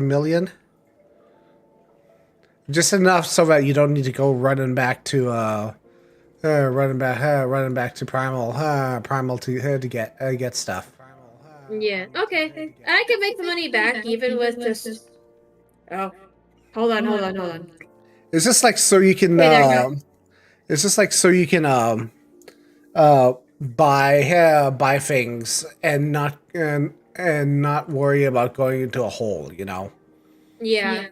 million. Just enough so that you don't need to go running back to primal to get stuff. Yeah. Okay. I can make the money back even with just. Oh, hold on. It's just like so you can. Okay, there you go. It's just like so you can buy things and not worry about going into a hole. You know. Yeah.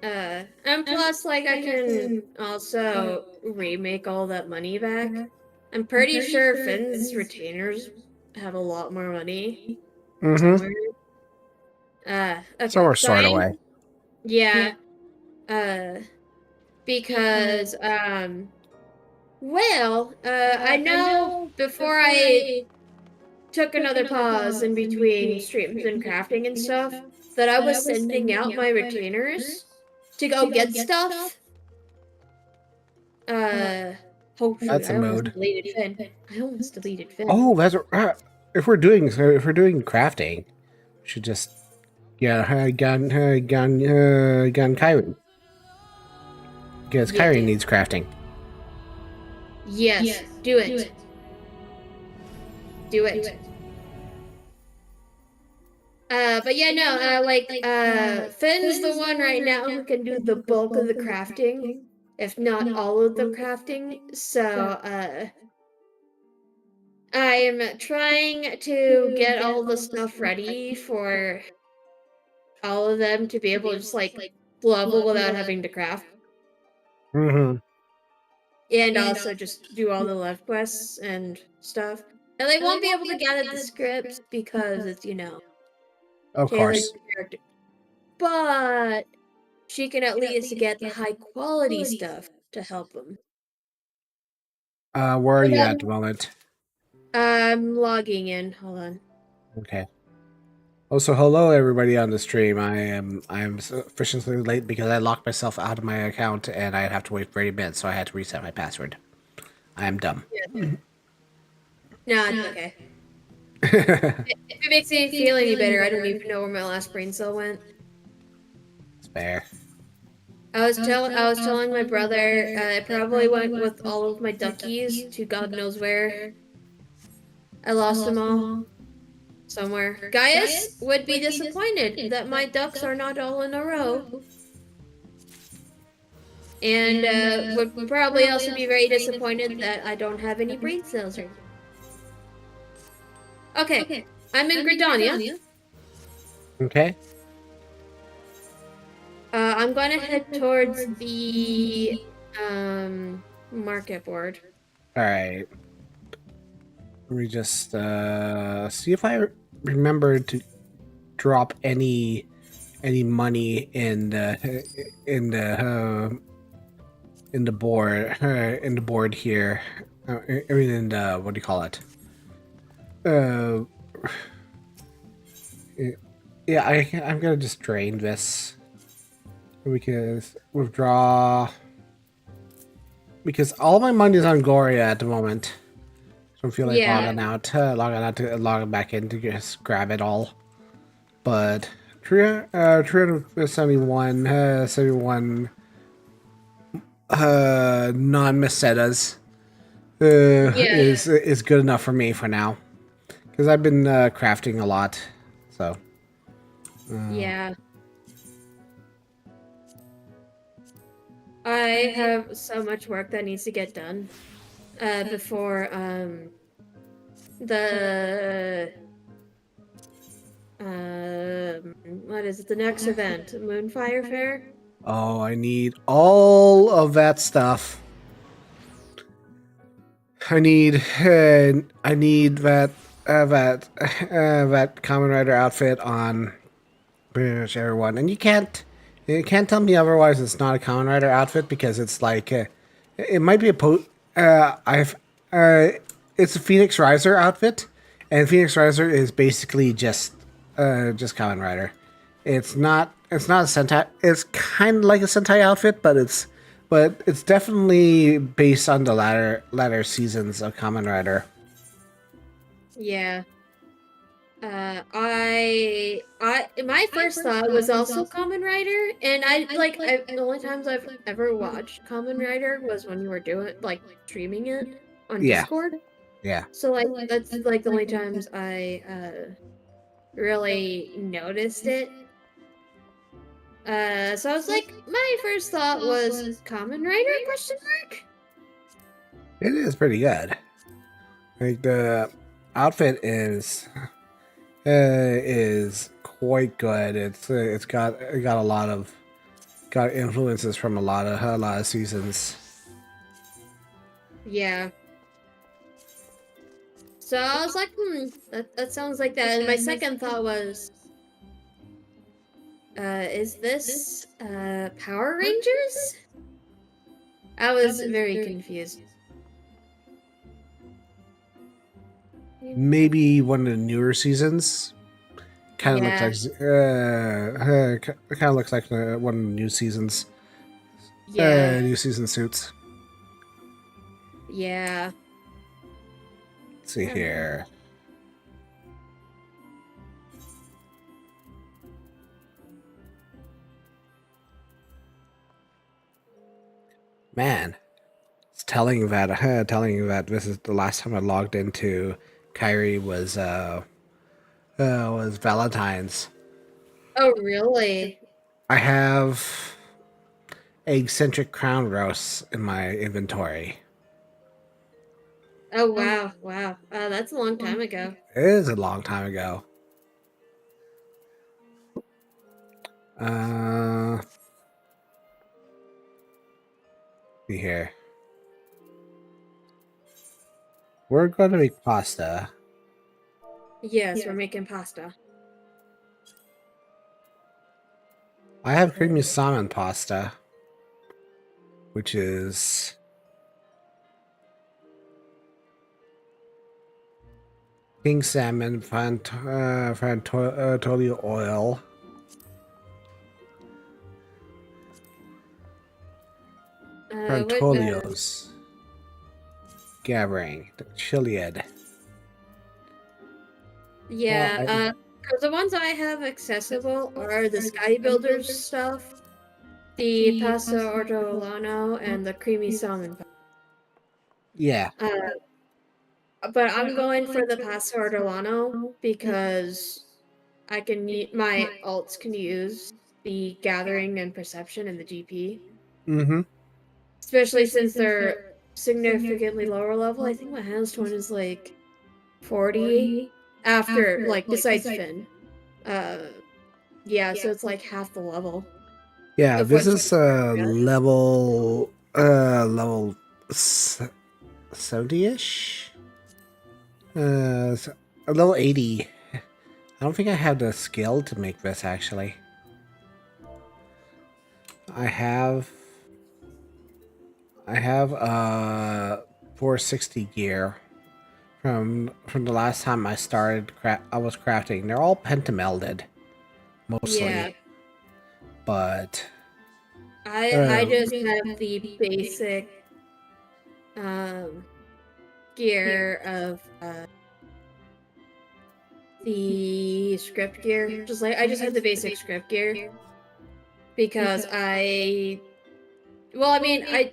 And plus, like, I can also remake all that money back. I'm pretty sure Finn's retainers have a lot more money Mm-hmm. somewhere. So Okay. we're stored away. Yeah. Uh, because, well, I know before I took another pause in between streams and crafting and stuff that I was sending out my retainers to go get stuff. Uh, oh shoot, That's a I almost mood. deleted Finn. I almost deleted Finn. Oh, that's if we're doing crafting, we should just gun Kyrie because Yeah, Kyrie needs crafting. yes, do it. Do it. But yeah, no, Finn's the one right now who can do the bulk of the crafting, if not all of the crafting. So, I am trying to get all the stuff ready for all of them to be able to just like level without having to craft. Mm-hmm. And also just do all the left quests and stuff. Now they won't be able to gather the scripts because it's, Of Taylor's course. character. But she can at least get the high quality stuff to help them. Where are And you at the moment? I'm logging in. Hold on. Okay. Also, hello everybody on the stream. I am sufficiently late because I locked myself out of my account and I'd have to wait 30 minutes, so I had to reset my password. I am dumb. Yeah. No, it's okay. If it makes me feel any better, I don't even know where my last brain cell went. It's fair. I was telling my brother I probably went with all of my duckies to God knows where. I lost them all somewhere. Gaius would be disappointed that my ducks are not all in a row. And would probably also be very disappointed that I don't have any brain cells right now. Okay, I'm in Gridania. Okay. I'm gonna head towards the market board. All right. Let me just see if I remember to drop any money in the board here. I mean, in the what do you call it? Uh, yeah, I'm gonna just drain this because withdraw because all my money is on Gloria at the moment. So I'm feeling logging out to logging back in to just grab it all. But 371, 71 non-mesetas is good enough for me for now. Because I've been crafting a lot, so. Yeah. I have so much work that needs to get done before the what is it? The next event, Moonfire Fair. Oh, I need all of that stuff. I need that Common Rider outfit on pretty much everyone, and you can't tell me otherwise. It's not a Common Rider outfit because it's like it might be a I've it's a Phoenix Riser outfit, and Phoenix Riser is basically just Common Rider. It's not a Sentai. It's kind of like a Sentai outfit, but it's definitely based on the latter seasons of Kamen Rider. Yeah. My first thought was also Kamen Rider, and the only times I've ever watched Kamen Rider was when you were doing like streaming it on Yeah, Discord. yeah. So like that's like the only times I really noticed it. So I was like, my first thought was Kamen Rider question mark? It is pretty good. Like the outfit is quite good. It's got a lot of got influences from a lot of seasons. Yeah. So I was like, that sounds like that. And my second thought was, is this Power Rangers? I was very confused. Maybe one of the newer seasons. Kind of looks Yeah, like kind of looks like one of the new seasons. yeah, New season suits. yeah. Let's see here. Man, it's telling you that this is the last time I logged into Kyrie was Valentine's. Oh, really? I have eccentric crown roasts in my inventory. Oh, wow, wow. That's a long time ago. It is a long time ago. Uh, see here. We're going to make pasta. Yes, we're making pasta. I have creamy salmon pasta, which is king salmon, frantoio oil, What? frantolios, gabbering, chiliad. Well, Yeah. 'Cause the ones I have accessible are the Sky Builders stuff, the pasta ortolano, and the creamy salmon. yeah, Uh, but I'm going for the pasta ortolano because my alts can use the gathering and perception and the GP, mm-hmm, especially since they're significantly lower level. I think my highest one is like 40 after like besides Finn. Uh, yeah, so it's like half the level yeah. of This what you is get. level 70-ish, a level 80. I don't think I have the skill to make this actually. I have I have 460 gear from the last time I started I was crafting. They're all pentamelded Yeah, mostly, but I um, just have the basic um gear of the script gear. Just like I just have the basic script gear because I mean I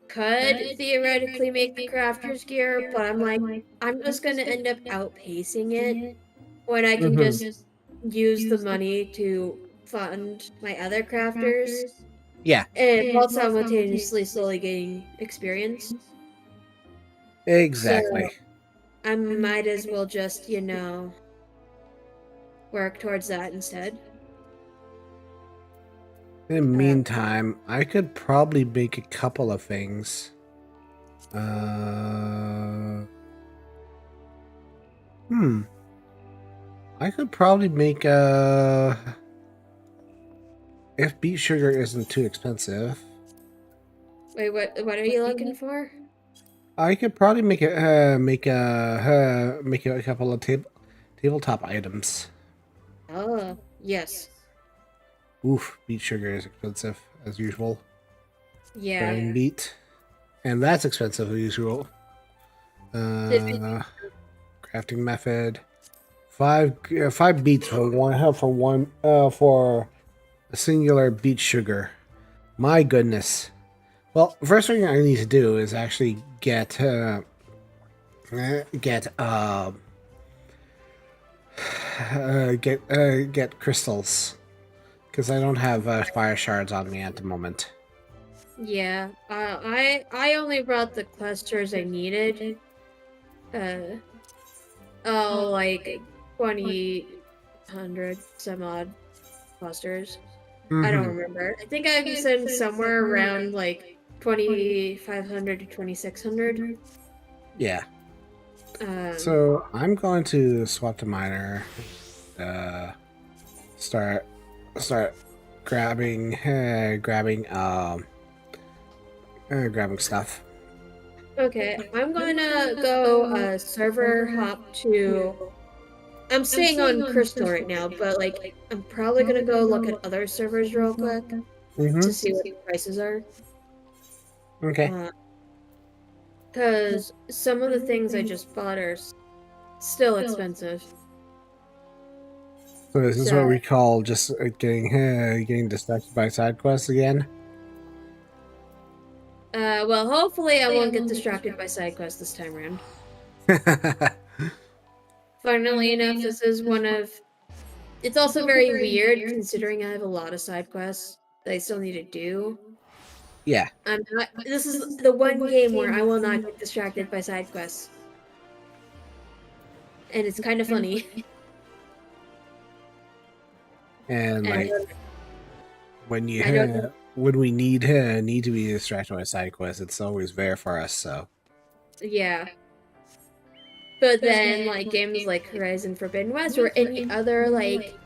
could theoretically make the crafter's gear, but I'm like I'm just gonna end up outpacing it when I can mhm, just use the money to fund my other crafters yeah, and while simultaneously slowly gaining experience. So exactly. I might as well just, work towards that instead. In the Uh, meantime, I could probably make a couple of things. Uh, hmm. I could probably make if beet sugar isn't too expensive. Wait, what are you looking for? I could probably make a couple of tabletop items. Oh, yes. Oof, beet sugar is expensive as usual. Yeah. Burning beet, and that's expensive as usual. If it- Uh, crafting method, Five beats for for a singular beet sugar. My goodness. Well, first thing I need to do is actually get crystals because I don't have fire shards on me at the moment. Yeah. I only brought the clusters I needed. Uh, like 2,100 some odd clusters. I don't remember. I think I sent somewhere around like 2,500 to 2,600. Yeah. Um, So I'm going to swap to miner. Uh, start start grabbing stuff. okay, I'm gonna go server hop to. I'm staying on Crystal right now, but like I'm probably gonna go look at other servers real quick Mm-hmm. to see what the prices are. Okay. Because some of the things I just bought are still expensive. So this is what So, we call just getting distracted by side quests again. well, hopefully I won't get distracted by side quests this time around. Funnily enough, this is one of. It's also very weird considering I have a lot of side quests that I still need to do. Yeah, I'm not. This is the one game where I will not get distracted by side quests, and it's kind of funny. and And like when I don't know. when we need to be distracted by side quests, it's always there for us. So Yeah. But then, like, games like Horizon Forbidden West or any other, like,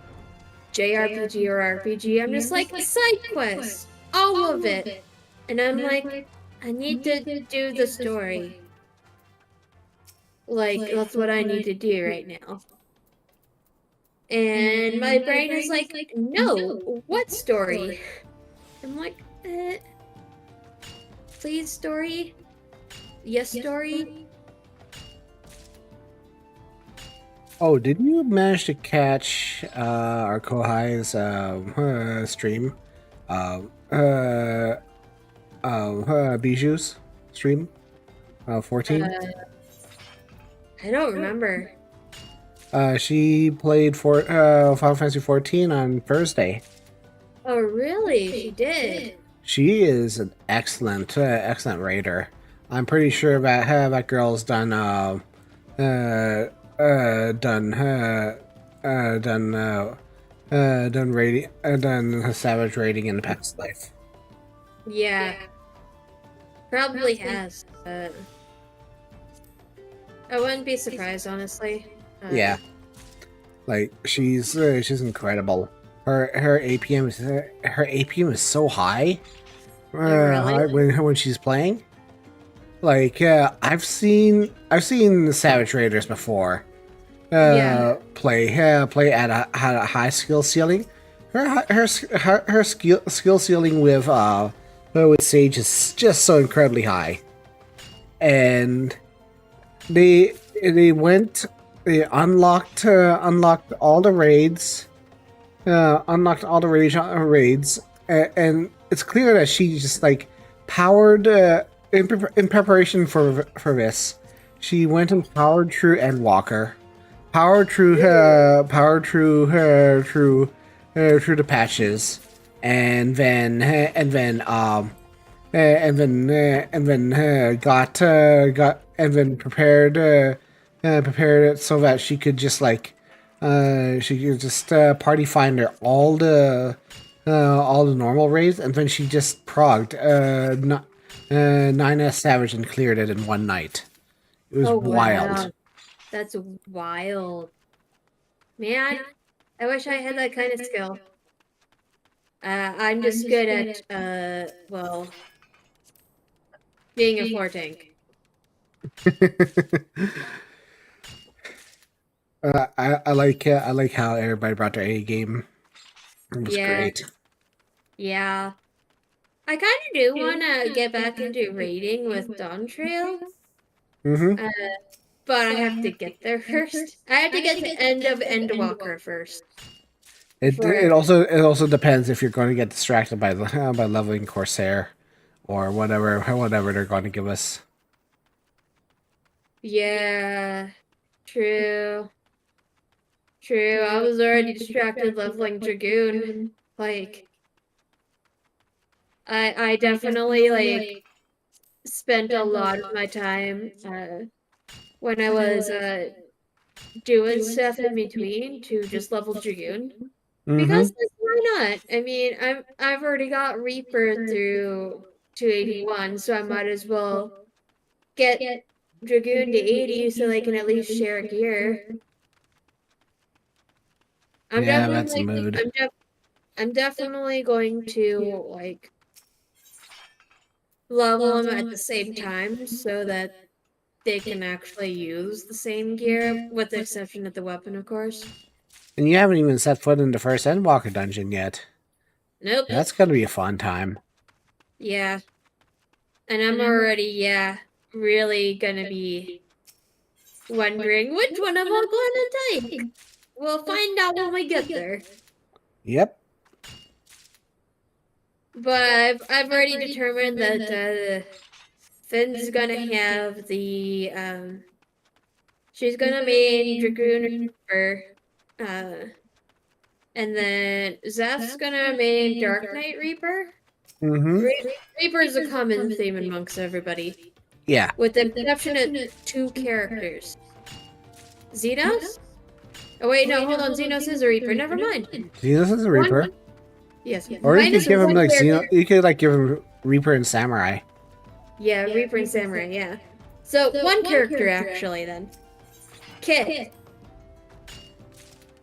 JRPG or RPG, I'm just like, side quests! All of it! And I'm like, I need to do the story. Like, that's what I need to do right now. And my brain is like, no, what story? I'm like, please, story? Yes, story? oh, did you manage to catch our Kohai's stream? Bijou's stream? 14? Uh, I don't remember. She played for Final Fantasy 14 on Thursday. Oh, really? She did. She is an excellent raider. I'm pretty sure that girl's done done done savage raiding in the past life. Yeah, probably has. But I wouldn't be surprised, honestly. Yeah, like she's incredible. Her APM is so high. Oh, really? High when she's playing. Like I've seen the Savage Raiders before. Yeah. Play at a high skill ceiling. Her skill ceiling with Sage is just so incredibly high, and they went they unlocked all the raids, raids, and it's clear that she just like powered in preparation for this. She went and powered through Endwalker, through the patches, and then prepared it so that she could just party finder all the normal raids, and then she just progged 9S Savage and cleared it in one night. It was wild. Wow. That's wild. Man, I wish I had that kind of skill. I'm just good at, well, being a floor tank. I like how everybody brought their A game. It was great. Yeah. I kind of do want to get back into raiding with Dawn Trail. Mm-hmm. but I have to get there first. I have to get to end of Endwalker first. It also depends if you're going to get distracted by by leveling Corsair or whatever they're going to give us. Yeah, true. True. I was already distracted leveling Dragoon. Like, I definitely like spent a lot of my time when I was doing stuff in between to just level Dragoon. Mm-hmm. Because like, why not? I mean, I've already got Reaper through 281, so I might as well get Dragoon to 80 so they can at least share gear. I'm Yeah, that's a definitely mood. I'm definitely going to like level them at the same time so that they can actually use the same gear, with the exception of the weapon, of course. And you haven't even set foot in the first Endwalker dungeon yet. Nope. That's gonna be a fun time. Yeah. And I'm already, yeah, really gonna be wondering which one am I going to take? We'll find out when we get there. Yep. But I've already determined that Finn's gonna have the she's gonna main Dragoon Reaper, and then Zeph's gonna main Dark Knight Reaper. Mm-hmm. Reaper is a common theme amongst everybody, Yeah. with the exception of two characters. Xenos? Oh wait, no, hold on. Xenos is a Reaper. Never mind. Xenos is a Reaper. Yes. Or you Minus could give him one like character. You could like give him Reaper and Samurai. Yeah, Reaper and Samurai, yeah. So, one character actually then. Kit.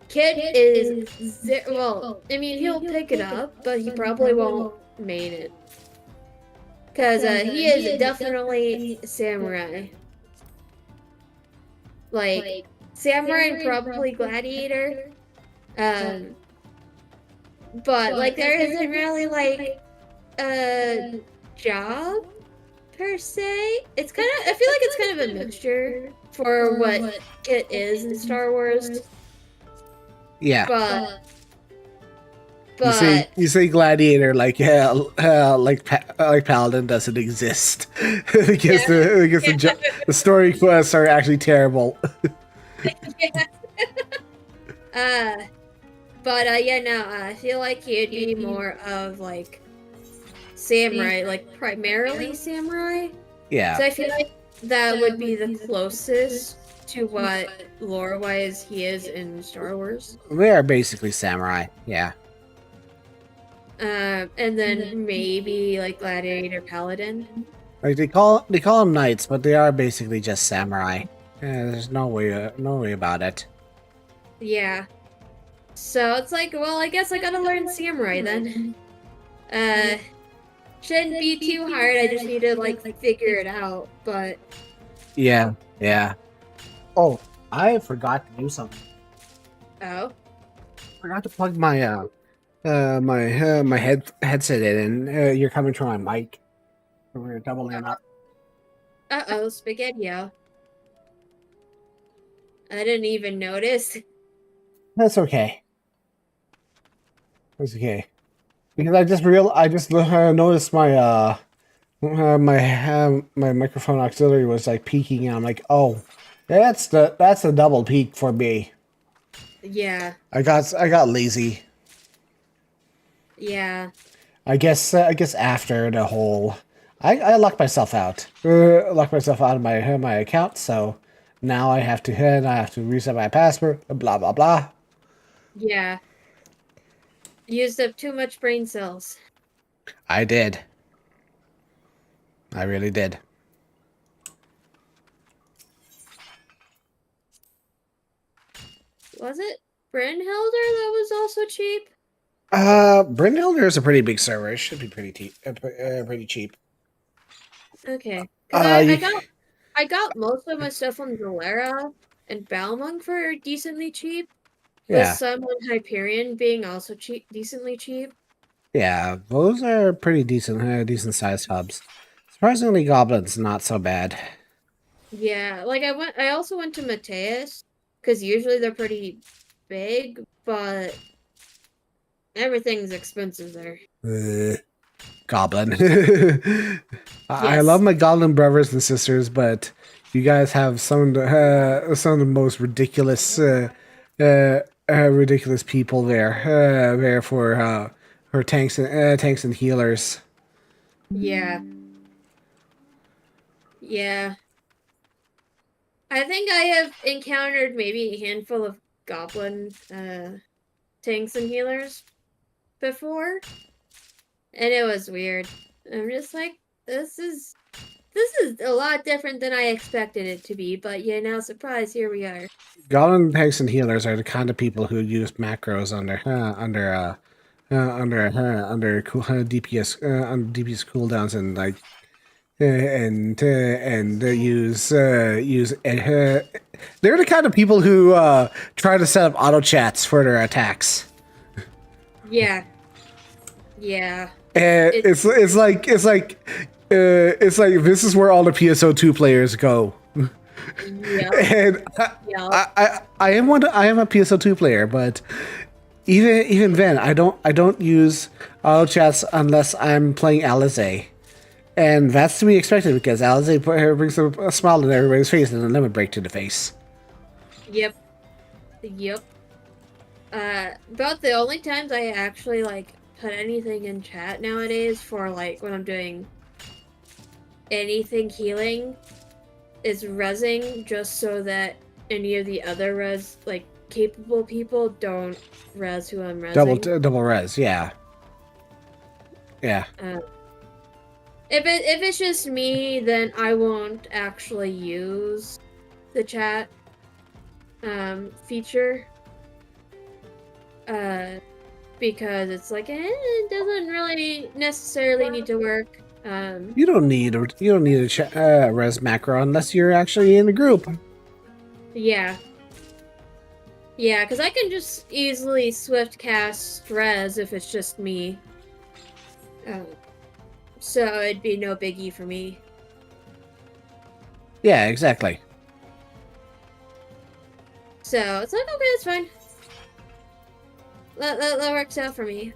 Kit is well, I mean he'll pick it up, but he probably won't main it. Cause he is definitely samurai. Like samurai and probably gladiator. Um but like there isn't really like a job per se. It's kind of I feel like it's kind of a mixture for what Kit is in Star Wars. Yeah. But You say Gladiator like like Paladin doesn't exist because the story quests are actually terrible. yeah, no, I feel like he'd be more of like samurai, like primarily samurai. Yeah. So I feel like that would be the closest to what lore-wise he is in Star Wars. They are basically samurai. Yeah. And then maybe like gladiator paladin. Like they call them knights, but they are basically just samurai. Yeah, there's no way about it. Yeah. So it's like, well, I guess I gotta learn samurai then. Shouldn't be too hard. I just need to like figure it out. But yeah. Oh, I forgot to do something. oh, Forgot to plug my my headset in, and you're coming through my mic. We're doubling up. uh-oh, spaghetti-o. I didn't even notice. That's okay. That's okay. Because I just noticed my my microphone auxiliary was like peaking, and I'm like, oh, that's a double peak for me. Yeah. I got lazy. Yeah. I guess after the whole, I locked myself out. Locked myself out of my account, so now I have to reset my password. Blah blah blah. Yeah. Used up too much brain cells. I did. I really did. Was it Brynhilder that was also cheap? Brynhilder is a pretty big server. It should be pretty cheap. Okay. Because I got most of my stuff on Gloria and Balmung for decently cheap. With Yeah. some on Hyperion being also decently cheap. Yeah, those are pretty decent sized hubs. Surprisingly, Goblin's not so bad. Yeah, like I also went to Mateus because usually they're pretty big, but everything's expensive there. Goblin. I love Yes. my goblin brothers and sisters, but you guys have some of the most ridiculous people there for tanks and healers. Yeah. Yeah. I think I have encountered maybe a handful of goblin tanks and healers before, and it was weird. I'm just like, this is this is a lot different than I expected it to be, but yeah, now surprise, here we are. Goblin tanks and healers are the kind of people who use macros under on DPS cooldowns and like and use they're the kind of people who try to set up auto chats for their attacks. Yeah. Yeah. And It it's like this is where all the PSO2 players go. Yep. And Yep. I am a PSO2 player, but even then I don't use auto chats unless I'm playing Alizé. And that's to be expected because Alizé brings a smile on everybody's face and a lemon break to the face. Yep. Yep. About the only times I actually like put anything in chat nowadays for like when I'm doing anything healing is rezzing just so that any of the other res like capable people don't res who I'm rezzing. Double res, yeah. Yeah. If it's just me, then I won't actually use the chat feature. Because it's like it doesn't really necessarily need to work. You don't need a res macro unless you're actually in a group. Yeah. Yeah, because I can just easily swift cast res if it's just me. So it'd be no biggie for me. Yeah, exactly. So it's like, okay, that's fine. That works out for me.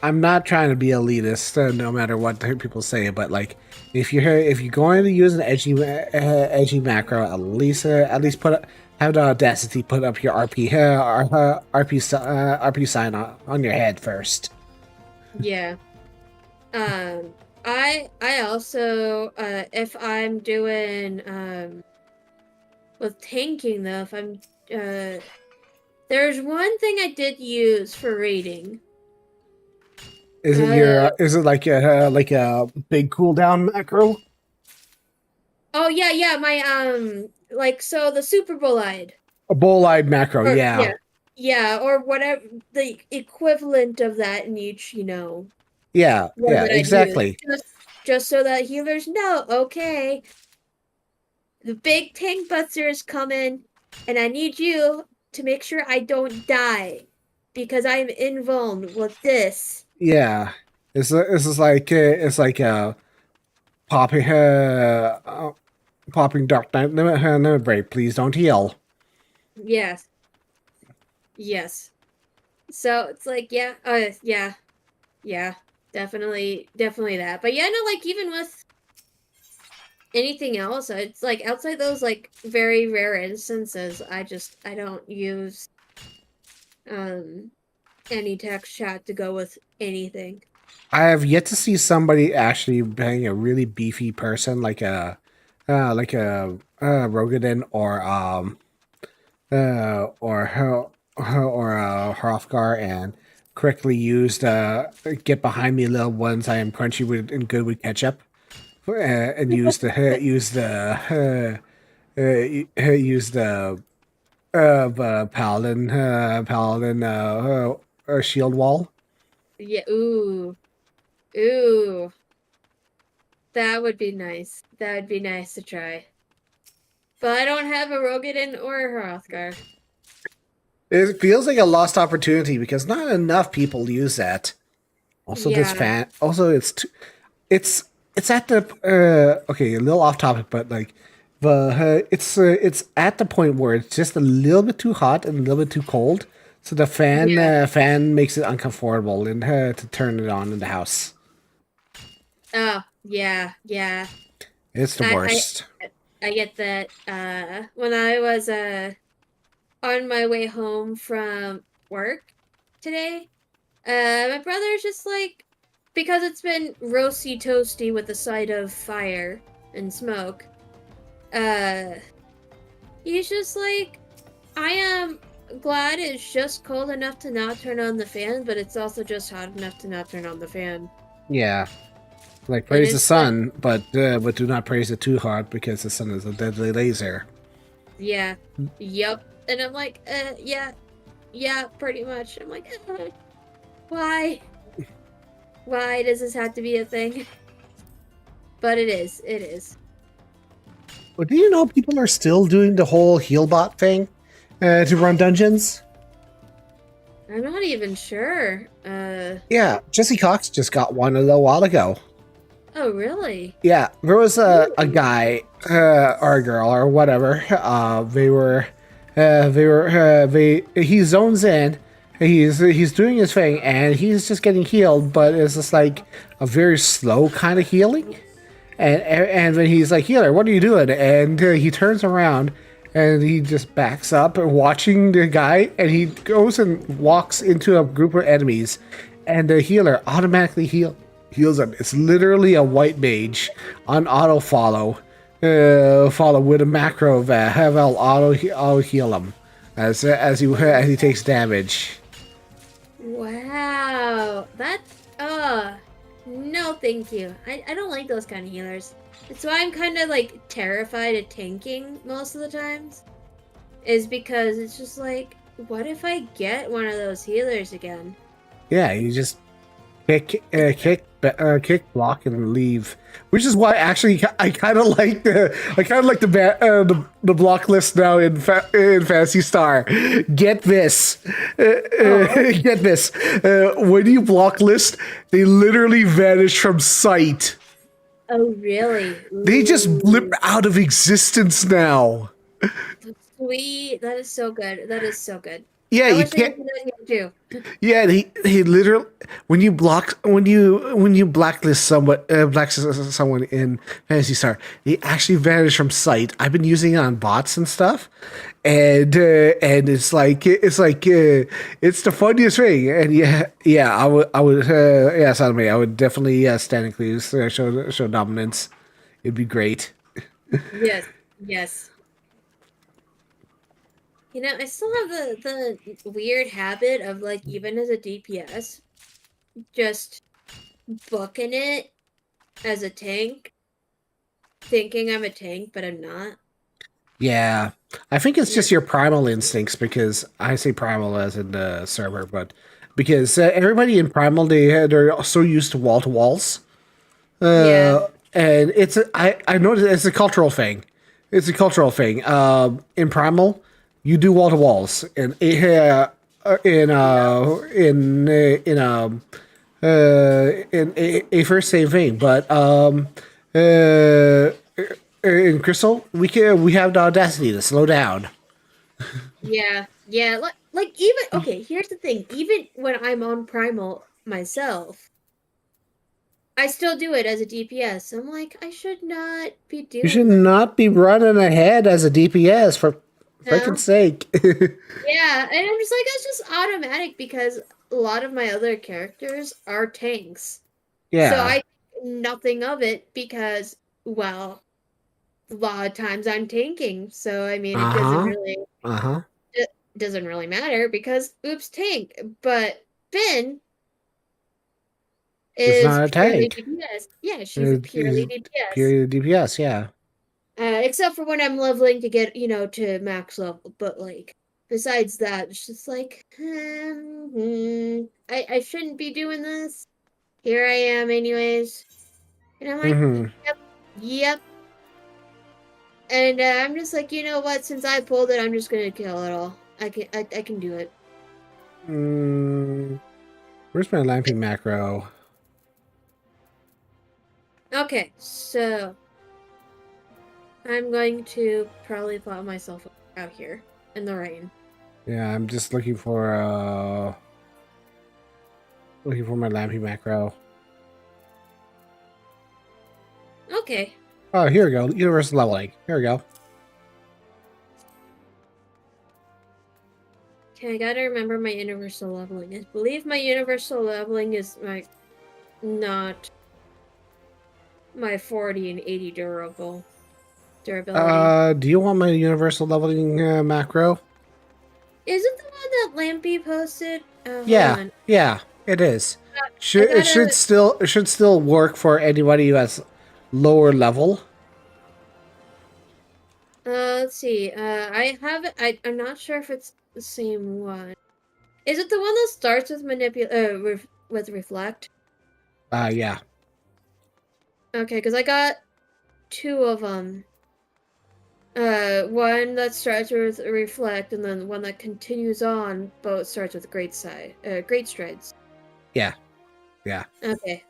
I'm not trying to be elitist, no matter what people say, but like if you're going to use an edgy macro, at least have the audacity put up your RP sign on your head first. Yeah. I also if I'm doing with tanking though, if I'm there's one thing I did use for raiding. Is it like a big cooldown macro? Oh yeah, my like so the Super Bolide. A bowl-eyed macro, Or, yeah. Yeah, or whatever the equivalent of that in each, Yeah, one yeah, that I'd use. exactly. Just so that healers know, okay, the big tank busters come in, and I need you to make sure I don't die because I'm invuln with this. Yeah. This is like popping popping Dark Knight limit break. Please don't heal. Yes. Yes. So it's like, yeah, definitely that. But yeah, no, like even with anything else, it's like outside those like very rare instances, I don't use any text chat to go with anything. I have yet to see somebody actually being a really beefy person like a Rogadin or a Hrothgar and correctly used get behind me little ones I am crunchy with and good with ketchup and use the use the paladin shield wall. Yeah, ooh. That would be nice. That would be nice to try. But I don't have a Rogadin or a Hrothgar. It feels like a lost opportunity because not enough people use that. Also, Yeah. this fan. Also, it's at the okay. A little off topic, but like But it's at the point where it's just a little bit too hot and a little bit too cold, so the Yeah. fan makes it uncomfortable and to turn it on in the house. Oh, yeah, yeah. It's the I worst. I get that. When I was on my way home from work today, my brother's just like, because it's been roasty toasty with a side of fire and smoke. Uh, he's just like, I am glad it's just cold enough to not turn on the fan, but it's also just hot enough to not turn on the fan. Yeah, like And praise the it's like, sun, but do not praise it too hard because the sun is a deadly laser. yeah, yep. And I'm like, yeah, yeah, pretty much. I'm like, why? Why does this have to be a thing? But it is. It is. But do you know people are still doing the whole healbot thing to run dungeons? I'm not even sure. Yeah, Jesse Cox just got one a little while ago. Oh, really? Yeah, there was a Ooh. guy or a girl or whatever. He zones in. He's doing his thing and he's just getting healed, but it's just like a very slow kind of healing. And then he's like, healer, what are you doing? And he turns around and he just backs up watching the guy and he goes and walks into a group of enemies and the healer automatically heals him. It's literally a white mage on auto follow with a macro that have auto heal him as he takes damage. Wow. No, thank you. I don't like those kind of healers. That's why I'm kind of like terrified of tanking most of the times. Is because it's just like, what if I get one of those healers again? Yeah, you just kick, block, and leave. Which is why actually I kind of like the block list now in Fantasy Star. Get this, Oh, get this. When you block list, they literally vanish from sight. oh, really? They just blip Ooh, out of existence now. that's sweet. That is so good. That is so good. Yeah, I you wish I can't. could do that here too. Yeah, he literally when you blacklist someone in Fantasy Star, they actually vanish from sight. I've been using it on bots and stuff, and it's the funniest thing. And yeah, I would yeah, Sodomy, I would definitely stand and clues show dominance. It'd be great. Yes, yes. You know, I still have the weird habit of like even as a DPS, just booking it as a tank, thinking I'm a tank, but I'm not. Yeah, I think it's Yeah. just your primal instincts because I say primal as in the server, but because everybody in primal they're so used to walls, Yeah. and I noticed it's a cultural thing. It's a cultural thing. In primal, you do wall to walls, and in a first same thing, but in Crystal, we have the audacity to slow down. Yeah. Yeah. Like even okay, here's the thing. Even when I'm on primal myself, I still do it as a DPS. I'm like, I should not be You should doing that. not be running ahead as a DPS for freaking No. sake. Yeah, and I'm just like, it's just automatic because a lot of my other characters are tanks. So Yeah. I think nothing of it because, well, a lot of times I'm tanking. So I mean, Uh huh. Uh huh. it doesn't really matter because oops, tank. But Finn It's is not a purely tank. DPS. Yeah, she's purely It's DPS. pure DPS. Yeah. Except for when I'm leveling to get, to max level. But like, besides that, it's just like, I shouldn't be doing this. Here I am, anyways. And I'm like, Mm-hmm. yep, yep. And I'm just like, you know what? Since I pulled it, I'm just gonna kill it all. I can do it. Where's my lamping macro? Okay, so I'm going to probably plot myself out here in the rain. Yeah, I'm just looking for my Lampy macro. Okay. Oh, here we go. Universal leveling. Here we go. Okay, I gotta remember my universal leveling. I believe my universal leveling is not my 40 and 80 durability. Do you want my universal leveling macro? Is it the one that Lampy posted? Hold Yeah, on. yeah, it is. I It gotta. should still work for anybody who has lower level. Let's see. I have it. I'm not sure if it's the same one. Is it the one that starts with with reflect? Yeah. Okay, because I got two of them. One that starts with reflect, and then one that continues on. Both starts with great strides. Yeah. Yeah. Okay.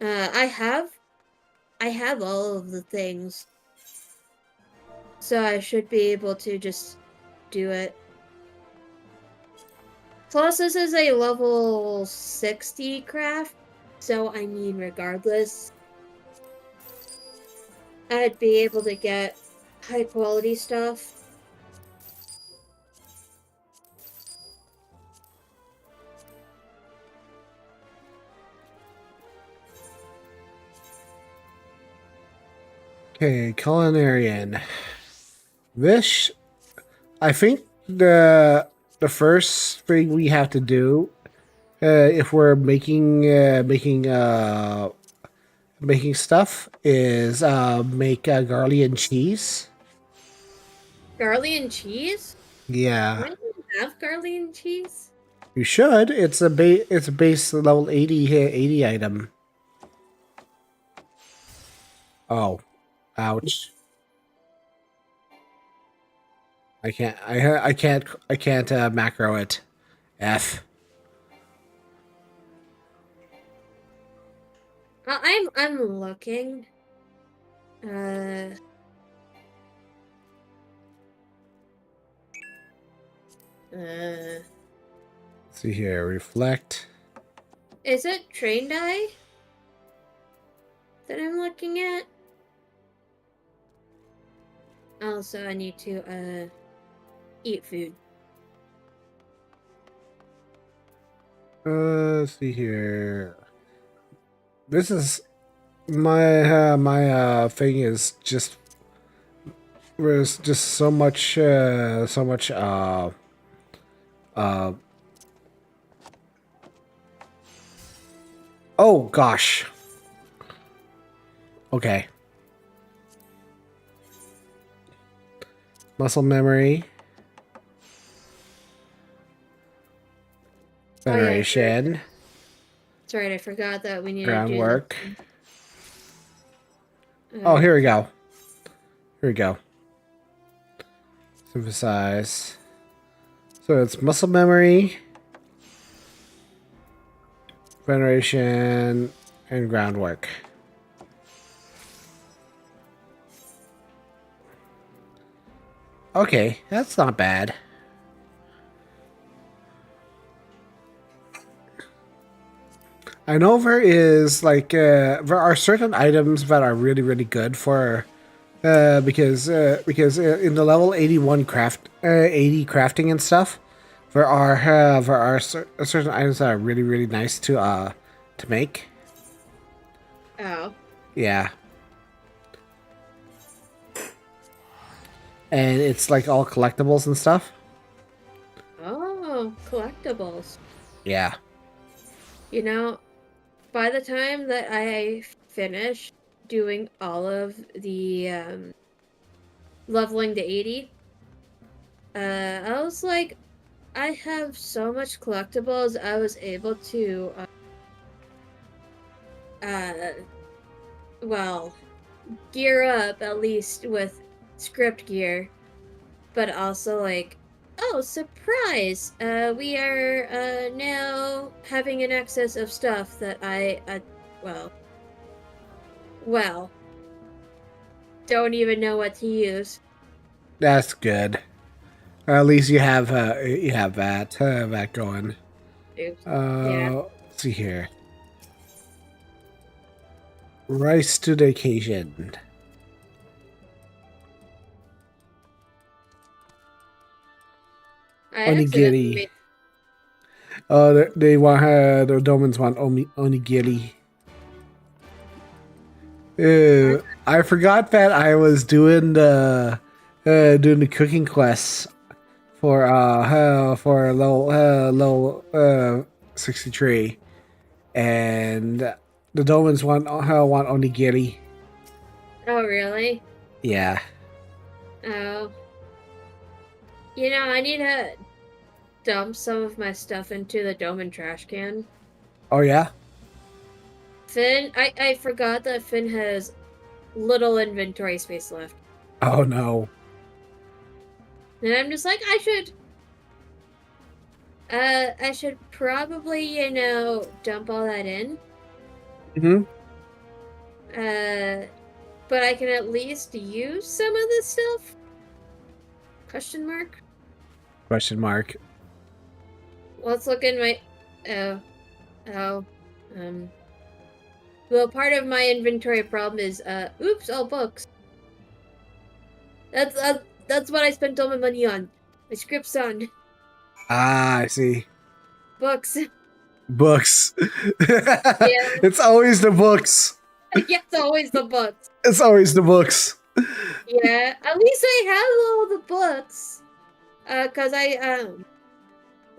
I have all of the things, so I should be able to just do it. Plus, this is a level 60 craft, so I mean, regardless, I'd be able to get high quality stuff. Okay, culinarian. This, I think the first thing we have to do, if we're making stuff, is make Garlean cheese. Garlean cheese? Yeah, Why do you have Garlean cheese? you should. It's a base level 80 item. Oh, ouch! I can't macro it. F. I'm looking. Uh, uh, Let's see here. Reflect. is it train die that I'm looking at? Also, I need to eat food. Let's see here. This is my thing is just there's just so much uh oh gosh. Okay. Muscle memory. Oh yeah, Federation. that's right. I forgot that we need to do Groundwork. this. Oh, here we go. Here we go. Synthesize. So it's muscle memory, veneration, and groundwork. Okay, that's not bad. I know there is there are certain items that are really good for because in the level 81 craft 80 crafting and stuff there are certain items that are really nice to make. Oh. Yeah. And it's like all collectibles and stuff. Oh, collectibles. Yeah. You know, by the time that I finish doing all of the leveling to 80, I was like, I have so much collectibles. I was able to, uh, well, gear up at least with script gear, but also like, oh, surprise! We are now having an excess of stuff that well, don't even know what to use. That's good. Or at least you have that going. Oops. Yeah. Let's see here. Rice to the occasion. I accidentally Onigiri. made. Oh, they want the Domans want onigiri. I forgot that I was doing the cooking quests for low 63, and the Domans want onigiri. Oh, really? Yeah. Oh. You know, I need to dump some of my stuff into the dome and trash can. Oh yeah. Finn, I forgot that Finn has little inventory space left. Oh no. And I'm just like, I should probably, you know, dump all that in. Mm-hmm. But I can at least use some of this stuff? Question mark? Question mark. Let's look in my, well, part of my inventory problem is, oops, all books. That's what I spent all my money on. My scripts on. Ah, I see. Books. Books. Yeah. It's always the books. Yeah, it's always the books. It's always the books. Yeah, at least I have all the books. Cause I,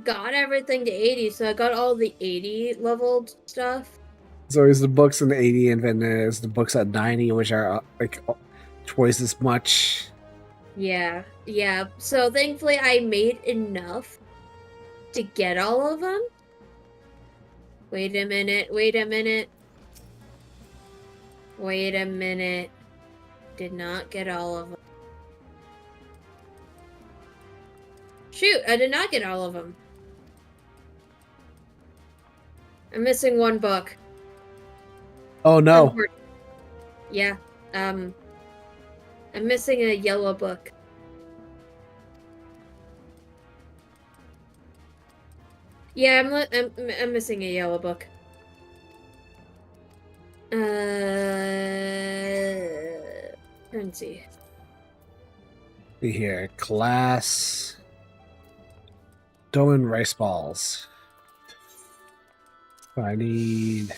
got everything to 80, so I got all the 80 leveled stuff. It's always the books in the 80, and then there's the books at 90, which are like twice as much. Yeah, yeah. So thankfully I made enough to get all of them. Wait a minute, wait a minute. Wait a minute. Did not get all of them. Shoot, I did not get all of them. I'm missing one book. Oh no. Yeah, I'm missing a yellow book. Yeah, I'm missing a yellow book. Currency. See here. Class. Dough and rice balls. I need.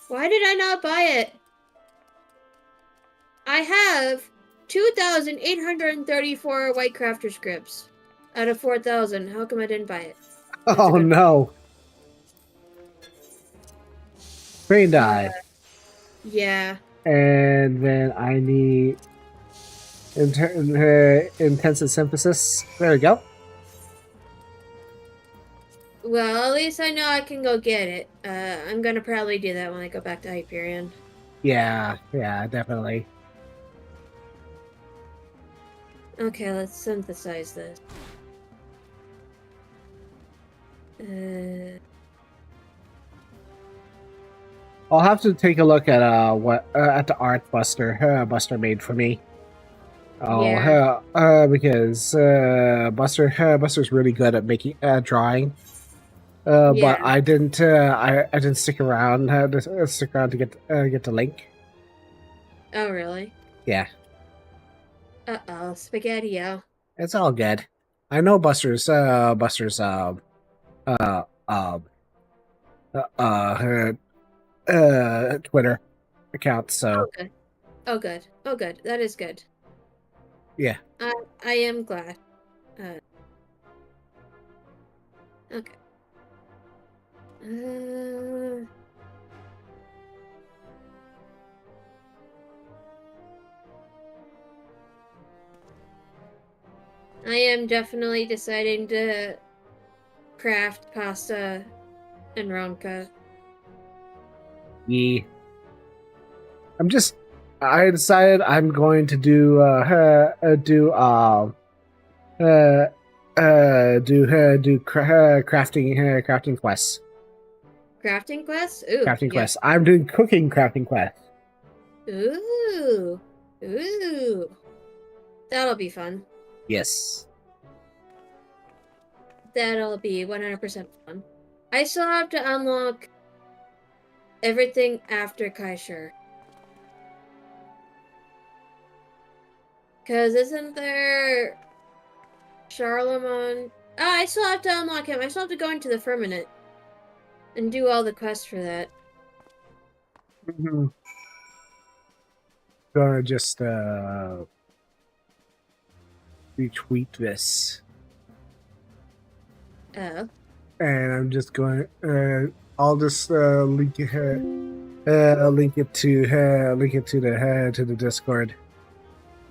Why did I not buy it? I have 2,834 white crafter scripts out of 4,000. How come I didn't buy it? Oh no. Brain die. Yeah. And then I need intensive synthesis. There we go. Well, at least I know I can go get it. I'm gonna probably do that when I go back to Hyperion. Yeah, definitely. Okay, let's synthesize this. I'll have to take a look at what at the art Buster made for me. Oh, Yeah. because Buster's really good at making drawing. Yeah. But I didn't stick around to get the link. Oh, really? Yeah, Uh-oh, Spaghetti-O. it's all good. I know Buster's Twitter account, so Oh, good. Oh, good. Oh, good. That is good. yeah. I am glad. Okay. I am definitely deciding to craft pasta and Ronka. Yeah. I decided I'm going to do crafting quests. Crafting quests? Ooh, Crafting yeah. quests. I'm doing cooking crafting quests. Ooh. Ooh. That'll be fun. Yes. That'll be 100% fun. I still have to unlock everything after Kaishur. Because isn't there Charlemagne? I still have to unlock him. I still have to go into the Firmament and do all the quests for that. Mm-hmm. Gonna just retweet this. Oh. And I'm just going. I'll just link it. Link it to the Discord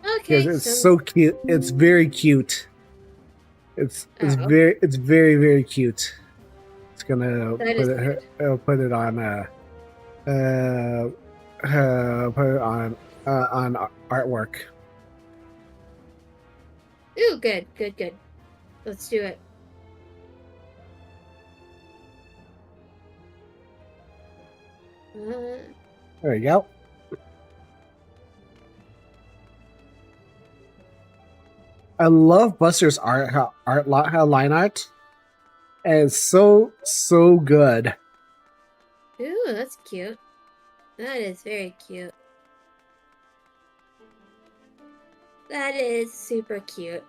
because Okay, it's so so cute. It's very cute. It's oh, very cute. It's gonna that is good. put it on put it on artwork. Ooh, good, good, good. Let's do it. There you go. I love Buster's line art, and it's so good. Ooh, that's cute. That is very cute. That is super cute.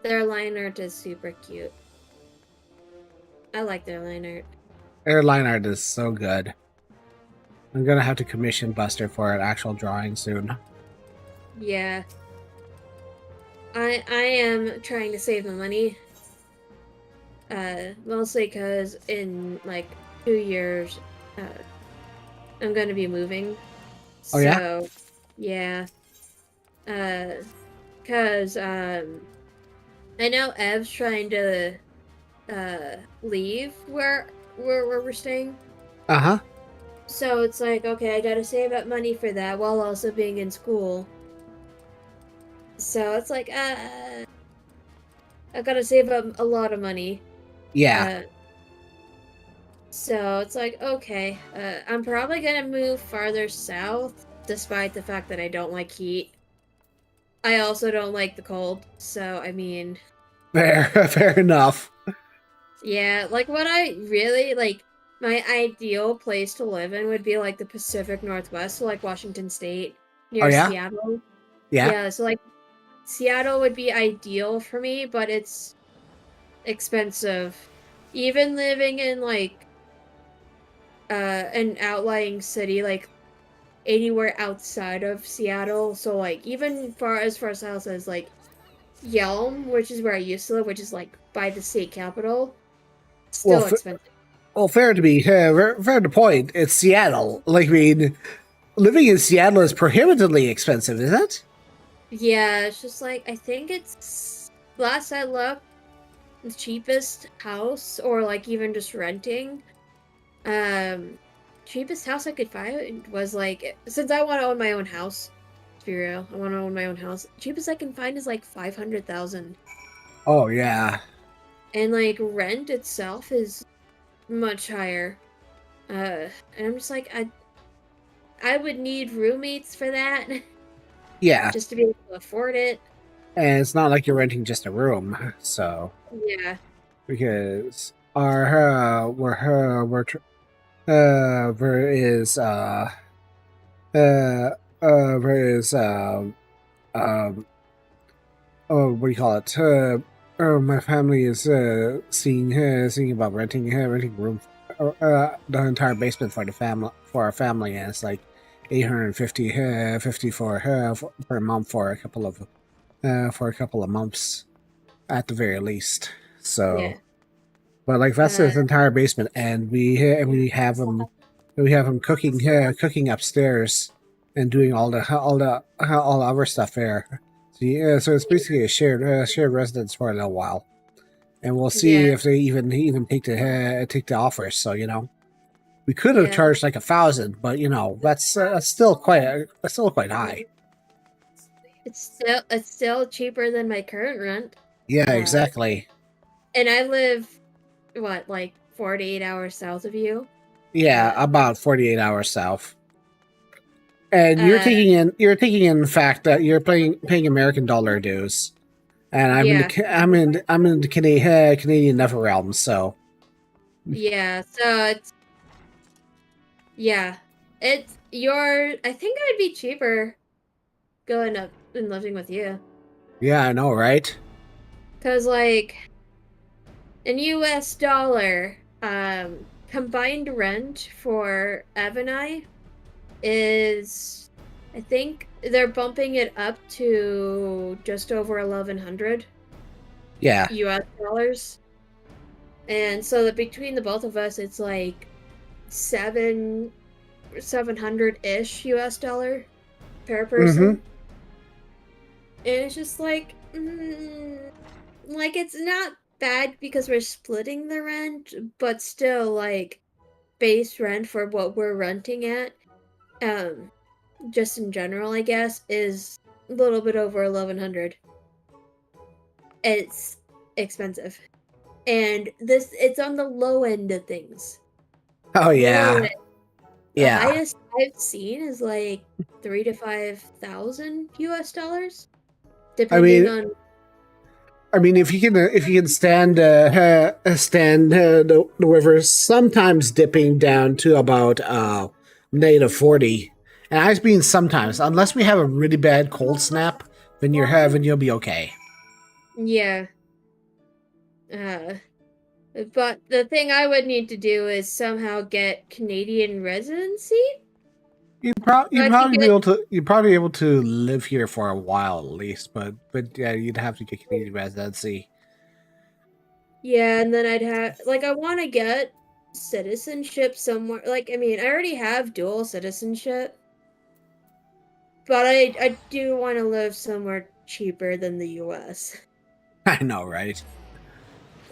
Their line art is super cute. I like their line art. Their line art is so good. I'm gonna have to commission Buster for an actual drawing soon. Yeah. I am trying to save the money. Mostly because in like 2 years, I'm gonna be moving. Oh yeah? So, yeah. Cause I know Ev's trying to leave where we're staying. Uh-huh. So it's like, okay, I gotta save up money for that while also being in school. So it's like, I gotta save up a lot of money. Yeah. So it's like, okay, I'm probably gonna move farther south, despite the fact that I don't like heat. I also don't like the cold, so I mean, Fair enough. yeah, like what I really like, my ideal place to live in would be like the Pacific Northwest, so like Washington State, Oh near yeah? Seattle. Yeah. Yeah, so like Seattle would be ideal for me, but it's expensive. Even living in like an outlying city, like anywhere outside of Seattle. So like even far south as like Yelm, which is where I used to live, which is like by the state capital, Well, still expensive. fair to be fair to point. It's Seattle. Like, I mean, living in Seattle is prohibitively expensive, is it? Yeah, it's just like I think it's last I looked, the cheapest house or like even just renting. Cheapest house I could find was like since I want to own my own house. To be real, I want to own my own house. Cheapest I can find is like 500,000. Oh yeah. And like rent itself is much higher. And I'm just like I would need roommates for that Yeah. just to be able to afford it. And it's not like you're renting just a room, so Yeah. because there is there is oh, what do you call it? My family is seeing about renting room, the entire basement for the family for our family, and it's like 850 50 for per month for a couple of months at the very least. Yeah. So, but like that's his entire basement, and we have him cooking upstairs and doing all the other stuff there. So yeah, so it's basically a shared residence for a little while, and we'll see Yeah. if they even take the offers. So we could have Yeah. charged like 1,000, but that's still quite high. It's still cheaper than my current rent. Yeah, exactly. And I live what, like 48 hours south of you? Yeah, about 48 hours south. And Uh, you're taking in fact that you're paying American dollar dues, and yeah, I'm in the Canadian Nether realm, so yeah. So it's yeah, it's your. I think it would be cheaper going up and living with you, yeah, I know, right? cause like in U.S. dollar, combined rent for Ev and I is, I think they're bumping it up to just over 1,100 Yeah. US dollars. And so that between the both of us, it's like 700-ish US dollar per Mm-hmm. person. And it's just like it's not bad because we're splitting the rent, but still like base rent for what we're renting at, um, just in general, I guess, is a little bit over 1,100. It's expensive. And it's on the low end of things. Oh Low yeah, end. The yeah. highest I've seen is like 3 to 5 thousand US dollars, I depending mean, on if you can stand the river, sometimes dipping down to about -40, and I mean sometimes, unless we have a really bad cold snap, then you'll be okay. yeah. Uh but the thing I would need to do is somehow get Canadian residency. So I can get You'd probably be able to live here for a while at least, but yeah, you'd have to get Canadian residency. yeah, and then I'd have like I want to get citizenship somewhere. Like I mean, I already have dual citizenship, but I do want to live somewhere cheaper than the US. I know, right?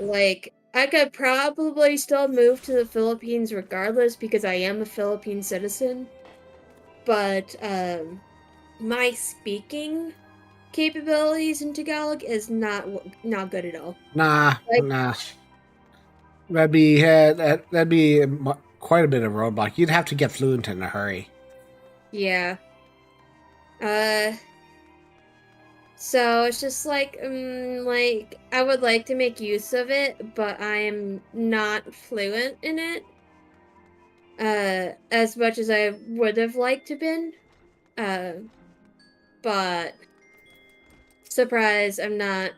Like, I could probably still move to the Philippines regardless because I am a Philippine citizen, but my speaking capabilities in Tagalog is not good at all. Nah, Like, nah. That'd be quite a bit of roadblock. You'd have to get fluent in a hurry. yeah. Uh so it's just like I would like to make use of it, but I am not fluent in it as much as I would have liked to been. Uh but surprise, I'm not.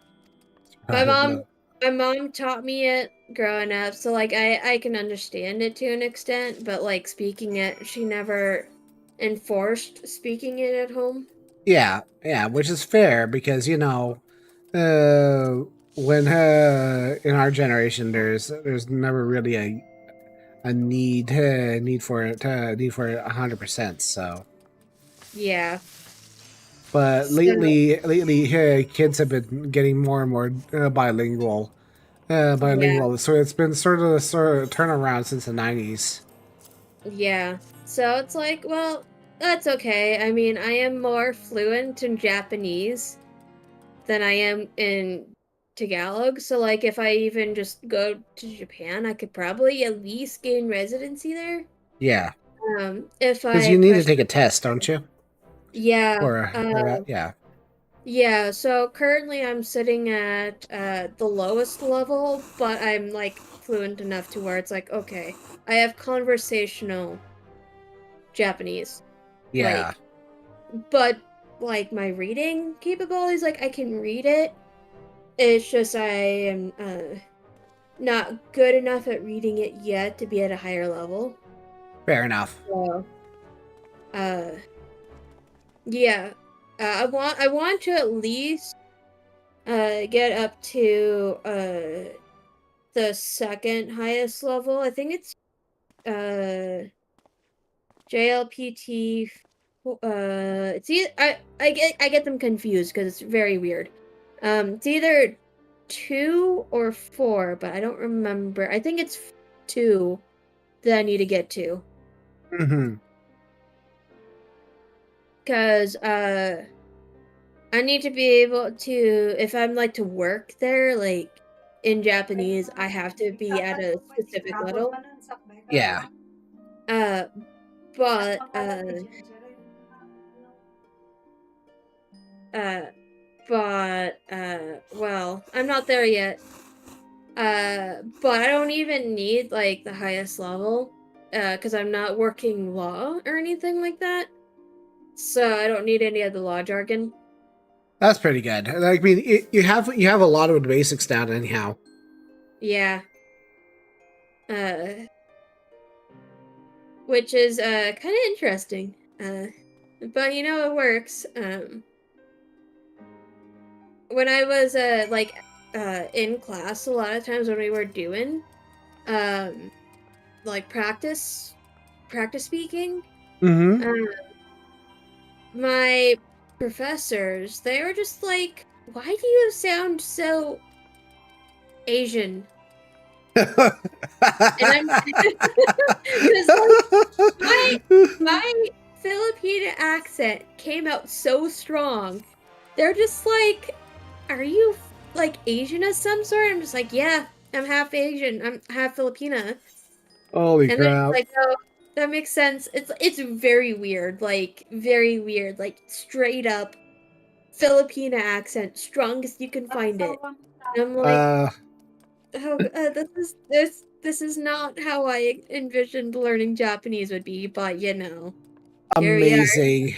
My mom No. my mom taught me it growing up, so like I can understand it to an extent, but like speaking it, she never enforced speaking it at home. Yeah, yeah, which is fair because when in our generation, there's never really a need for it 100%. So, Yeah. but So lately, kids have been getting more and more yeah, bilingual. So it's been sort of turnaround since the '90s. yeah. So it's like, well, that's okay. I mean, I am more fluent in Japanese than I am in Tagalog. So like if I even just go to Japan, I could probably at least gain residency there. Yeah, If because I you need to push. take a test, don't you? Yeah. For that, yeah, Yeah, so currently I'm sitting at the lowest level, but I'm like fluent enough to where it's like, okay, I have conversational Japanese. yeah. Like, but like my reading capabilities, like I can read it. It's just I am not good enough at reading it yet to be at a higher level. Fair enough. So, uh yeah. I want to at least get up to the second highest level. I think it's JLPT. It's either I get them confused because it's very weird. It's either 2 or 4, but I don't remember. I think it's 2 that I need to get to Hmm. because I need to be able to, if I'm like to work there, like in Japanese, I have to be at a specific level. Yeah. Uh, but Well, I'm not there yet. But I don't even need like the highest level, because I'm not working law or anything like that. So I don't need any of the law jargon. That's pretty good. I mean, you have a lot of the basics down anyhow. Yeah. Uh, which is kind of interesting. But it works. When I was in class, a lot of times when we were doing um like practice speaking, Mm-hmm. um my professors, they were just like, why do you sound so Asian? And I'm because like my Filipino accent came out so strong. They're just like, are you like Asian of some sort? I'm just like, yeah, I'm half Asian. I'm half Filipina. Holy And they're just crap! like, oh, that makes sense. It's very weird, like very weird, like straight up Filipina accent, strongest you can find it. And I'm like, Uh, oh, this is not how I envisioned learning Japanese would be, but here we are. amazing.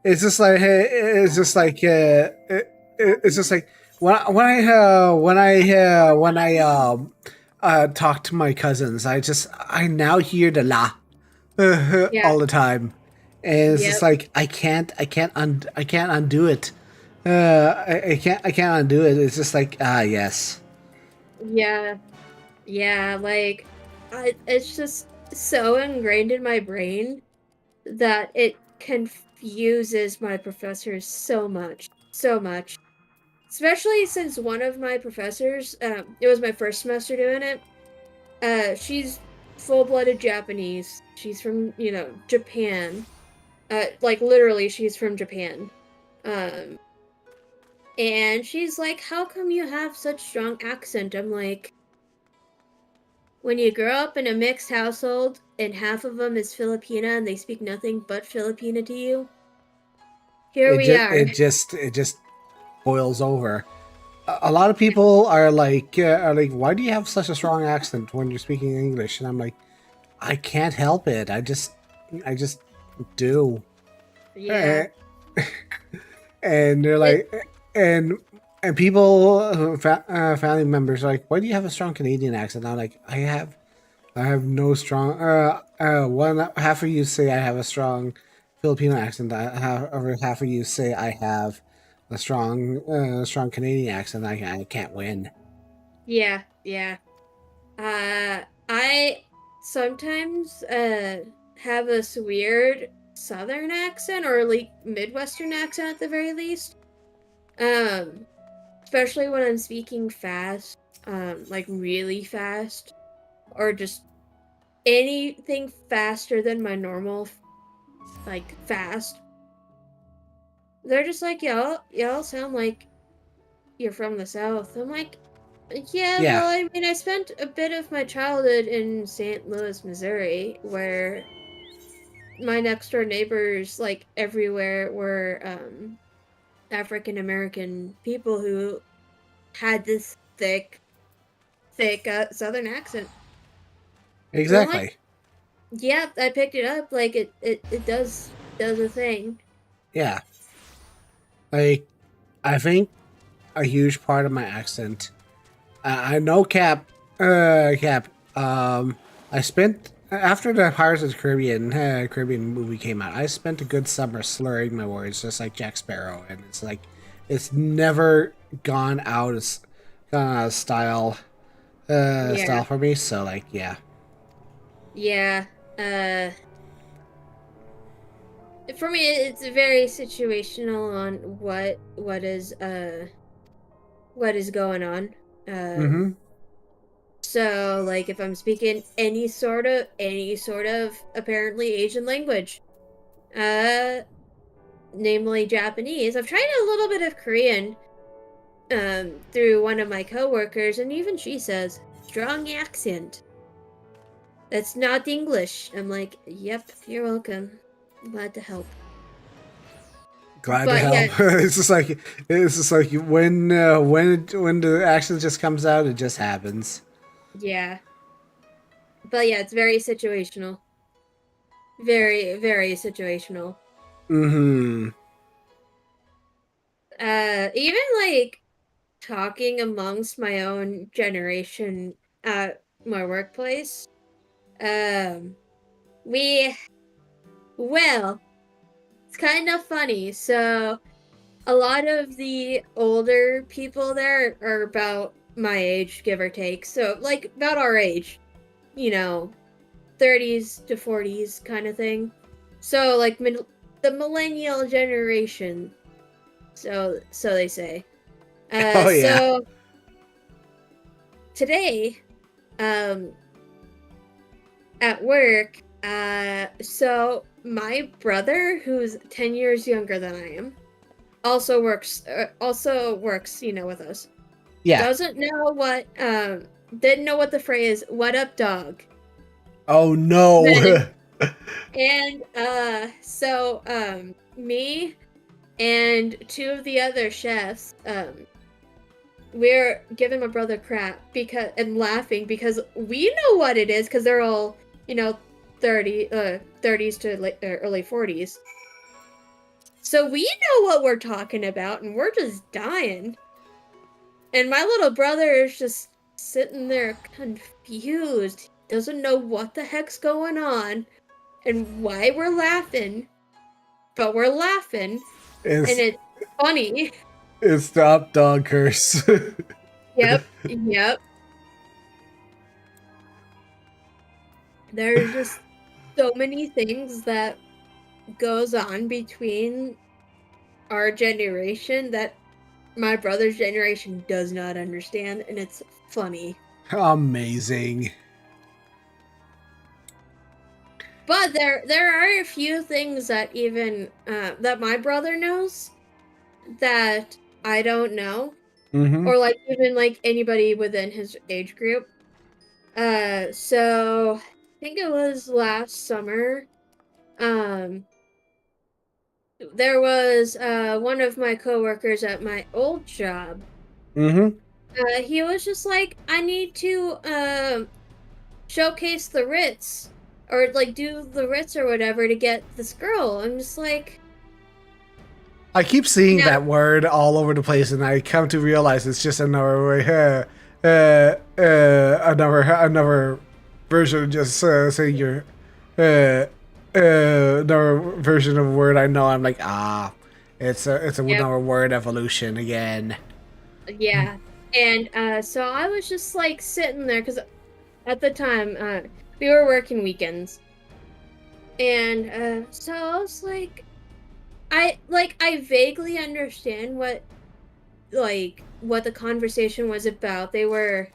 It's just like it's just like when I talk to my cousins, I now hear the la Yeah, all the time, and it's just yep, like I can't undo it. I can't undo it. It's just like yes. yeah, yeah. Like, it's just so ingrained in my brain that it confuses my professors so much, so much. Especially since one of my professors, it was my first semester doing it. She's full-blooded Japanese. She's from, Japan. Like literally, she's from Japan. Um, and she's like, "How come you have such strong accent?" I'm like, "When you grow up in a mixed household and half of them is Filipina and they speak nothing but Filipina to you, here It we just are." it just boils over. A lot of people are like, why do you have such a strong accent when you're speaking English? And I'm like, I can't help it. I just do. Yeah. Eh, and they're It, like, and and people, family members, are like, why do you have a strong Canadian accent? I'm like, I have no strong. One half of you say I have a strong Filipino accent. Other half of you say I have a strong Canadian accent. I can't win. yeah, yeah. I sometimes have this weird southern accent or like Midwestern accent at the very least. Um, Especially when I'm speaking fast, like really fast, or just anything faster than my normal, like fast. They're just like, y'all sound like you're from the South. I'm like, yeah, Yeah, well, I mean, I spent a bit of my childhood in St. Louis, Missouri, where my next door neighbors, like everywhere, were African American people who had this thick Southern accent. And I'm like, exactly. yeah, I picked it up. Like it does a thing. Yeah, like I think a huge part of my accent. I know Cap. I spent after the Pirates of the Caribbean movie came out. I spent a good summer slurring my words, just like Jack Sparrow, and it's like it's never gone out as style Yeah, style for me. So like, yeah, yeah. For me, it's very situational on what is going on. mm-hmm. So like if I'm speaking any sort of apparently Asian language, uh, namely Japanese. I've tried a little bit of Korean, through one of my coworkers, and even she says strong accent. That's not English. I'm like, yep, you're welcome. Glad to help. Glad to But yeah, help. It's just like when the action just comes out, it just happens. yeah. But yeah, it's very situational. Very, very situational. Mm-hmm. Even like talking amongst my own generation at my workplace. Um, we, well, it's kind of funny. So, a lot of the older people there are about my age, give or take. So, like, about our age, 30s to 40s kind of thing. So, like, the millennial generation. So they say. Oh yeah. So today, um, at work, so my brother, who's 10 years younger than I am, also works, with us. Yeah. Doesn't know what, didn't know what the phrase "what up, dog" Oh no. meant. And so me and two of the other chefs, we're giving my brother crap because and laughing because we know what it is because they're all 30s to early 40s, so we know what we're talking about and we're just dying, and my little brother is just sitting there confused, doesn't know what the heck's going on and why we're laughing, but we're laughing and it's it's funny. it's the up dog curse. Yep. There's just so many things that goes on between our generation that my brother's generation does not understand, and it's funny. Amazing. But there are a few things that even that my brother knows that I don't know, Mm-hmm. or like even like anybody within his age group. So I think it was last summer. Um, there was one of my coworkers at my old job. Mm-hmm. He was just like, I need to showcase the Ritz or like do the Ritz or whatever to get this girl. I'm just like, I keep seeing no, that word all over the place, and I come to realize it's just another way, another version of just saying your another version of a word I know. I'm like, it's yep, another word evolution again. yeah. And so I was just like sitting there because at the time we were working weekends, and so I was like, I vaguely understand what the conversation was about. They were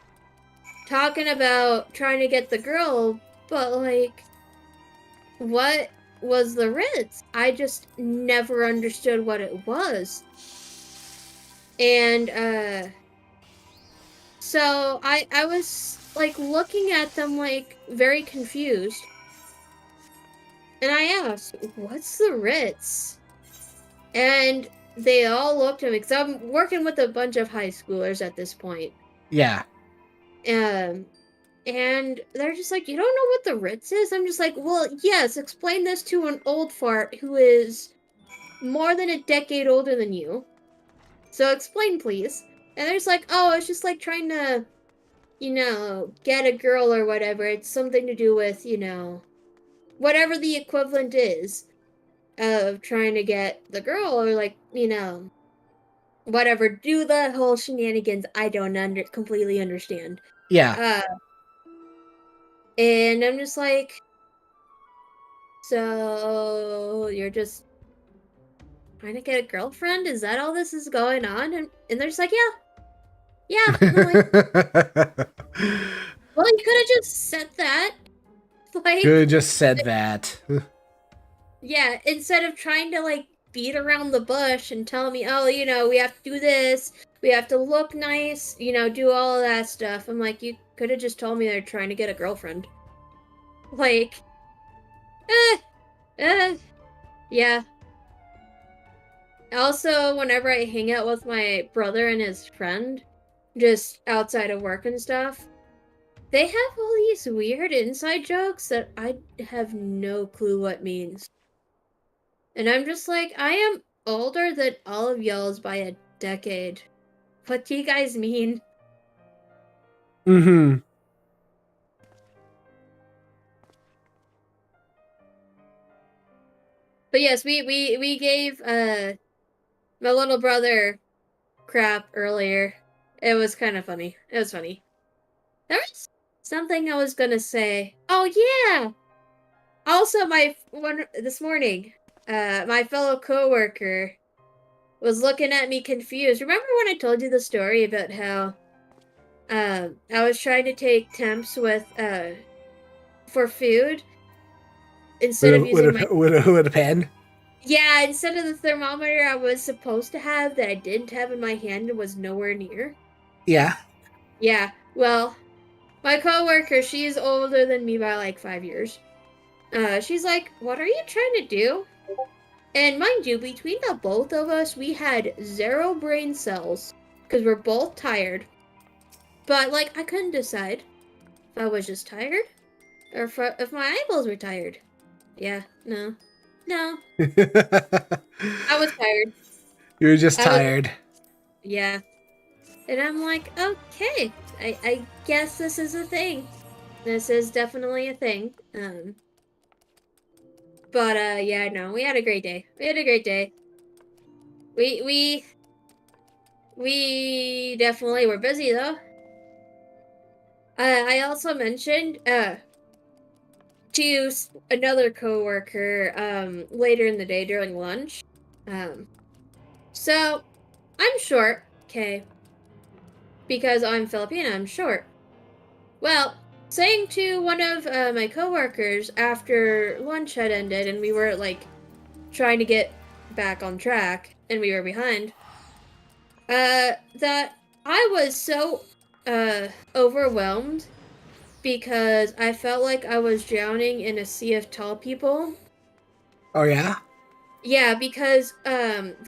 talking about trying to get the girl, but like what was the Ritz? I just never understood what it was. And so I was like looking at them like very confused. And I asked, "What's the Ritz?" And they all looked at me because I'm working with a bunch of high schoolers at this point. Yeah. Um And they're just like, you don't know what the Ritz is? I'm just like, well, yes, explain this to an old fart who is more than a decade older than you. So explain, please. And they're just like, oh, it's just like trying to, get a girl or whatever. It's something to do with, whatever the equivalent is of trying to get the girl or like, whatever. Do the whole shenanigans I don't completely understand. Yeah. Uh, and I'm just like, so you're just trying to get a girlfriend? Is that all this is going on? And they're just like, yeah. And I'm like, well, you could have just said that. Could Like, have just said that. yeah, instead of trying to like beat around the bush and tell me, oh, we have to do this, we have to look nice, do all of that stuff. I'm like, you could have just told me they're trying to get a girlfriend. Like, eh, eh, yeah. Also, whenever I hang out with my brother and his friend, just outside of work and stuff, they have all these weird inside jokes that I have no clue what means. And I'm just like, I am older than all of y'all's by a decade. What do you guys mean? Mm-hmm. But yes, we gave my little brother crap earlier. It was kind of funny. It was funny. There was something I was gonna say. Oh yeah. Also, this morning, my fellow coworker was looking at me confused. Remember when I told you the story about how I was trying to take temps with for food instead of using my With a pen. yeah, instead of the thermometer I was supposed to have that I didn't have in my hand and was nowhere near. Yeah. Yeah, well, my coworker, she's older than me by like 5 years. She's like, "What are you trying to do?" And mind you, between the both of us, we had 0 brain cells because we're both tired. But like, I couldn't decide if I was just tired or if my eyeballs were tired. Yeah, no, no, You I was tired. were just I was, tired. yeah. And I'm like, okay, I guess this is a thing. This is definitely a thing. But yeah, no, we had a great day. We had a great day. We we we definitely were busy though. I also mentioned to another coworker later in the day during lunch. Um, so I'm short, okay, because I'm Filipino. I'm short. Well, saying to one of my coworkers after lunch had ended and we were like trying to get back on track and we were behind, that I was so overwhelmed because I felt like I was drowning in a sea of tall people. Oh yeah. Yeah, because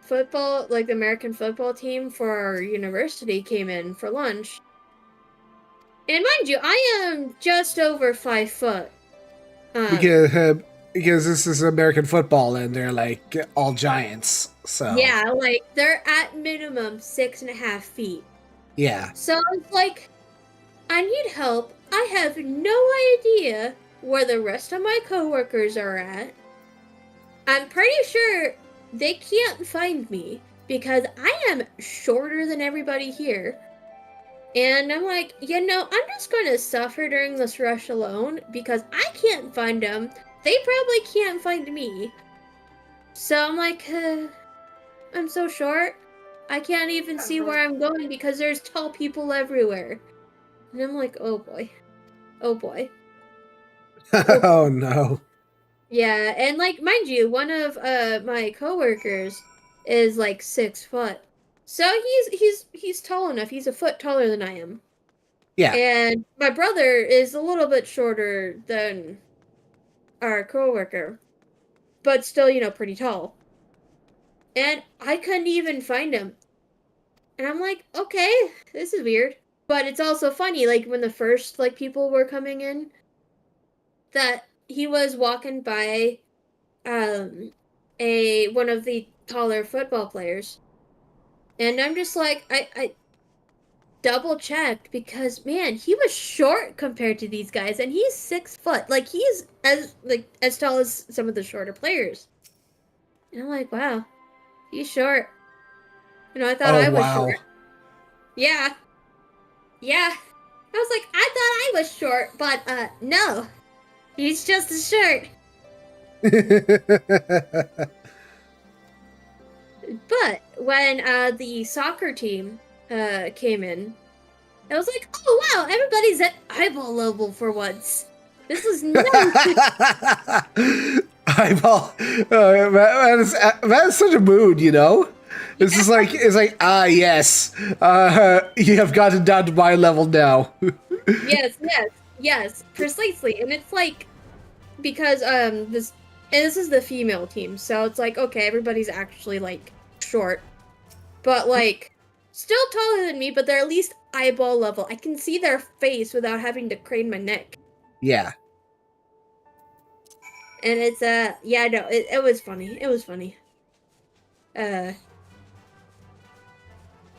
football, like the American football team for our university came in for lunch. And mind you, I am just over 5 foot. Um, Because because this is American football and they're like all giants. So yeah, like they're at minimum 6.5 feet. yeah. So it's like, I need help. I have no idea where the rest of my coworkers are at. I'm pretty sure they can't find me because I am shorter than everybody here. And I'm like, I'm just going to suffer during this rush alone because I can't find them. They probably can't find me. So I'm like, I'm so short. I can't even see where I'm going because there's tall people everywhere. And I'm like, oh boy. Oh boy. Oh boy. Oh no. Yeah, and like mind you, one of my coworkers is like 6 foot. So he's tall enough. He's a foot taller than I am. Yeah. And my brother is a little bit shorter than our coworker, but still, pretty tall. And I couldn't even find him. And I'm like, okay, this is weird. But it's also funny, like when the first like people were coming in, that he was walking by a one of the taller football players. And I'm just like, I double checked because man, he was short compared to these guys, and he's 6 foot. Like he's as tall as some of the shorter players. And I'm like, wow, he's short. I thought Oh I was wow. short. Yeah, yeah. I was like, I thought I was short, but no, he's just as short. But when the soccer team came in, I was like, oh wow, everybody's at eyeball level for once. This is nice. Eyeball. That is such a mood, you know. It's just like yes, you have gotten down to my level now. Yes, precisely. And it's like because this is the female team, so it's like okay, everybody's actually like short, but like still taller than me, but they're at least eyeball level. I can see their face without having to crane my neck. Yeah. And it's yeah, no, it was funny. It was funny.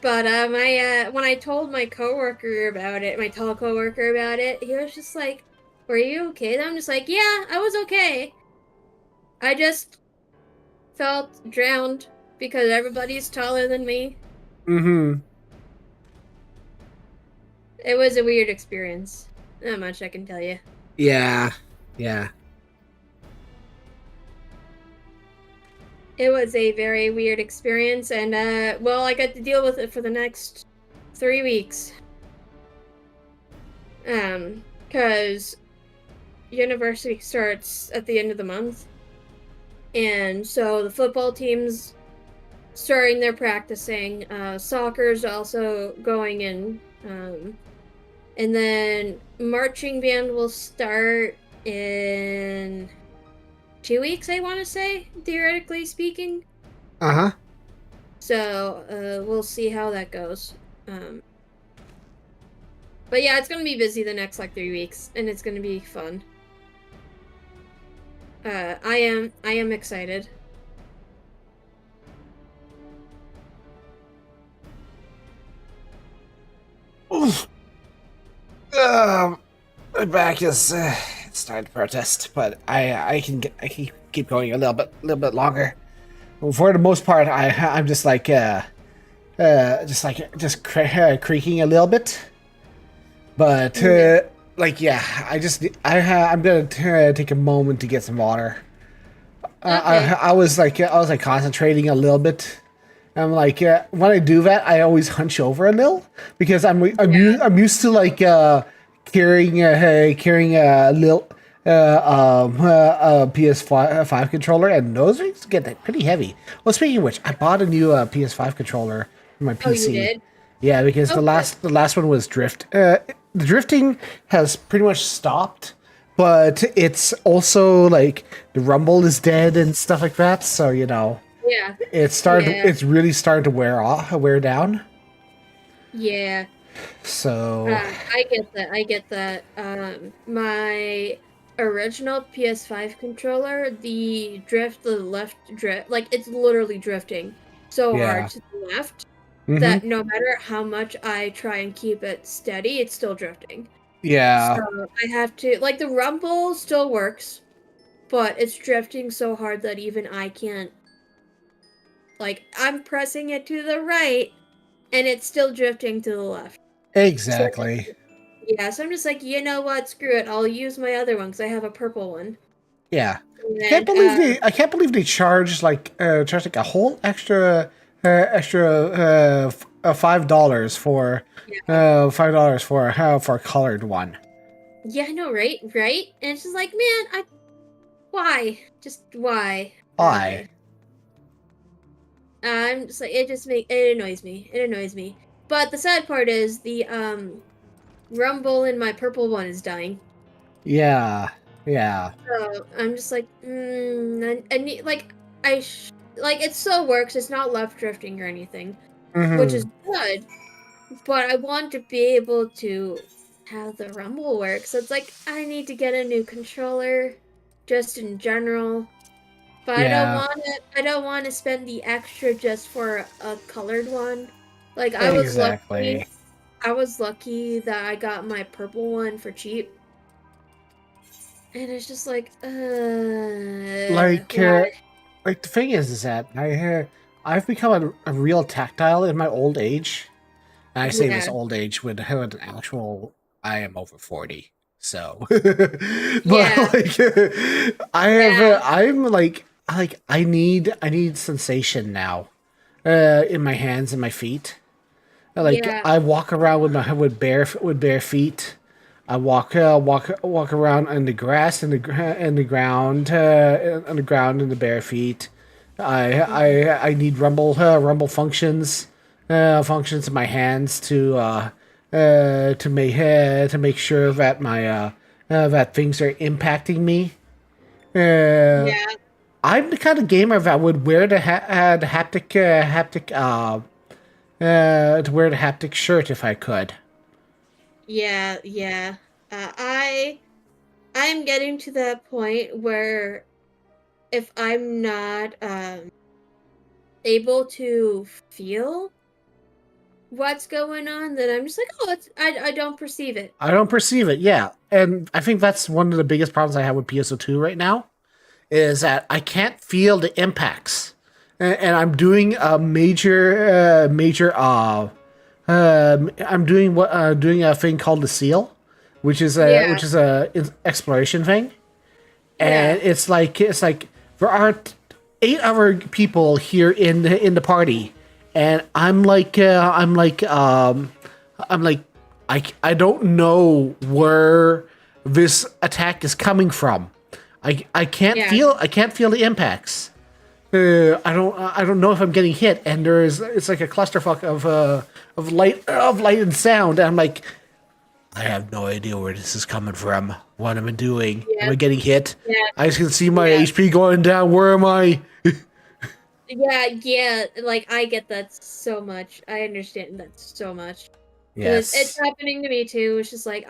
But when I told my coworker about it, my tall coworker about it, he was just like, "Were you okay?" And I'm just like, "Yeah, I was okay. I just felt drowned because everybody's taller than me." Mm-hmm. It was a weird experience. Not much I can tell you. Yeah. Yeah. It was a very weird experience, and well, I got to deal with it for the next 3 weeks. Because university starts at the end of the month, and so the football team's starting their practicing. Soccer's also going in, and then marching band will start in 2 weeks, I want to say, theoretically speaking. Uh-huh. So we'll see how that goes. But yeah, it's gonna be busy the next like 3 weeks, and it's gonna be fun. I am excited. Oof. My back is it's starting to protest, but I can keep going a little bit longer. For the most part, I'm just like creaking a little bit, but like yeah, I'm gonna take a moment to get some water. Okay. I was like concentrating a little bit. I'm like when I do that, I always hunch over a little because I'm used to like carrying a little PS5 controller, and those things get pretty heavy. Well, speaking of which, I bought a new PS5 controller for my PC. Oh, you did? Yeah, because Okay. the last one was drift. The drifting has pretty much stopped, but it's also like the rumble is dead and stuff like that. So you know, Yeah. Yeah. it's really starting to wear down. Yeah. So I get that. I get that. My original PS5 controller, the left drift, like it's literally drifting so hard yeah, to the left mm-hmm. that no matter how much I try and keep it steady, it's still drifting. So Yeah, I have to, like, the rumble still works, but it's drifting so hard that even I can't, like, I'm pressing it to the right and it's still drifting to the left. So exactly. yeah, so I'm just like, you know what? Screw it. I'll use my other one because I have a purple one. Yeah, And then, I can't believe they charge like a whole $5 for yeah, for a colored one. yeah, I know, right? Right? And it's just like, man, why? Just why? Why? I'm just like, it annoys me. It annoys me. But the sad part is the rumble in my purple one is dying. Yeah, yeah. So I'm just like, I need like it still works. It's not left drifting or anything, which is Hmm. good. But I want to be able to have the rumble work. So it's like I need to get a new controller, just in general. But Yeah, I don't want to spend the extra just for a colored one. Like exactly. I was lucky that I got my purple one for cheap. And it's just like, Like, why? like the thing is that I've become a real tactile in my old age. And I say this Yeah, old age with an actual. I am over 40, so. But yeah, like, yeah, I need sensation now, in my hands and my feet. Like yeah. I walk around with bare feet. I walk around in the grass in the ground on the ground in the bare feet. I need rumble functions in my hands to make sure that my that things are impacting me. Uh, Yeah, I'm the kind of gamer that would wear the to wear the haptic shirt if I could. Yeah, yeah. I'm getting to that point where if I'm not able to feel what's going on, then I'm just like, oh, I don't perceive it. I don't perceive it, yeah. And I think that's one of the biggest problems I have with PSO2 right now is that I can't feel the impacts. And I'm doing a I'm doing a thing called the seal, Yeah, which is a exploration thing. yeah, And it's like there are 8 other people here in the party, and I'm like I don't know where this attack is coming from. I yeah, can't feel the impacts. I don't know if I'm getting hit, and it's like a clusterfuck of light and sound. And I'm like, I have no idea where this is coming from. What am I doing? Am yeah, I getting hit? yeah, I just can see my yeah, HP going down. Where am I? yeah, yeah. Like I get that so much. I understand that so much because it's Yes. happening to me too. It's just like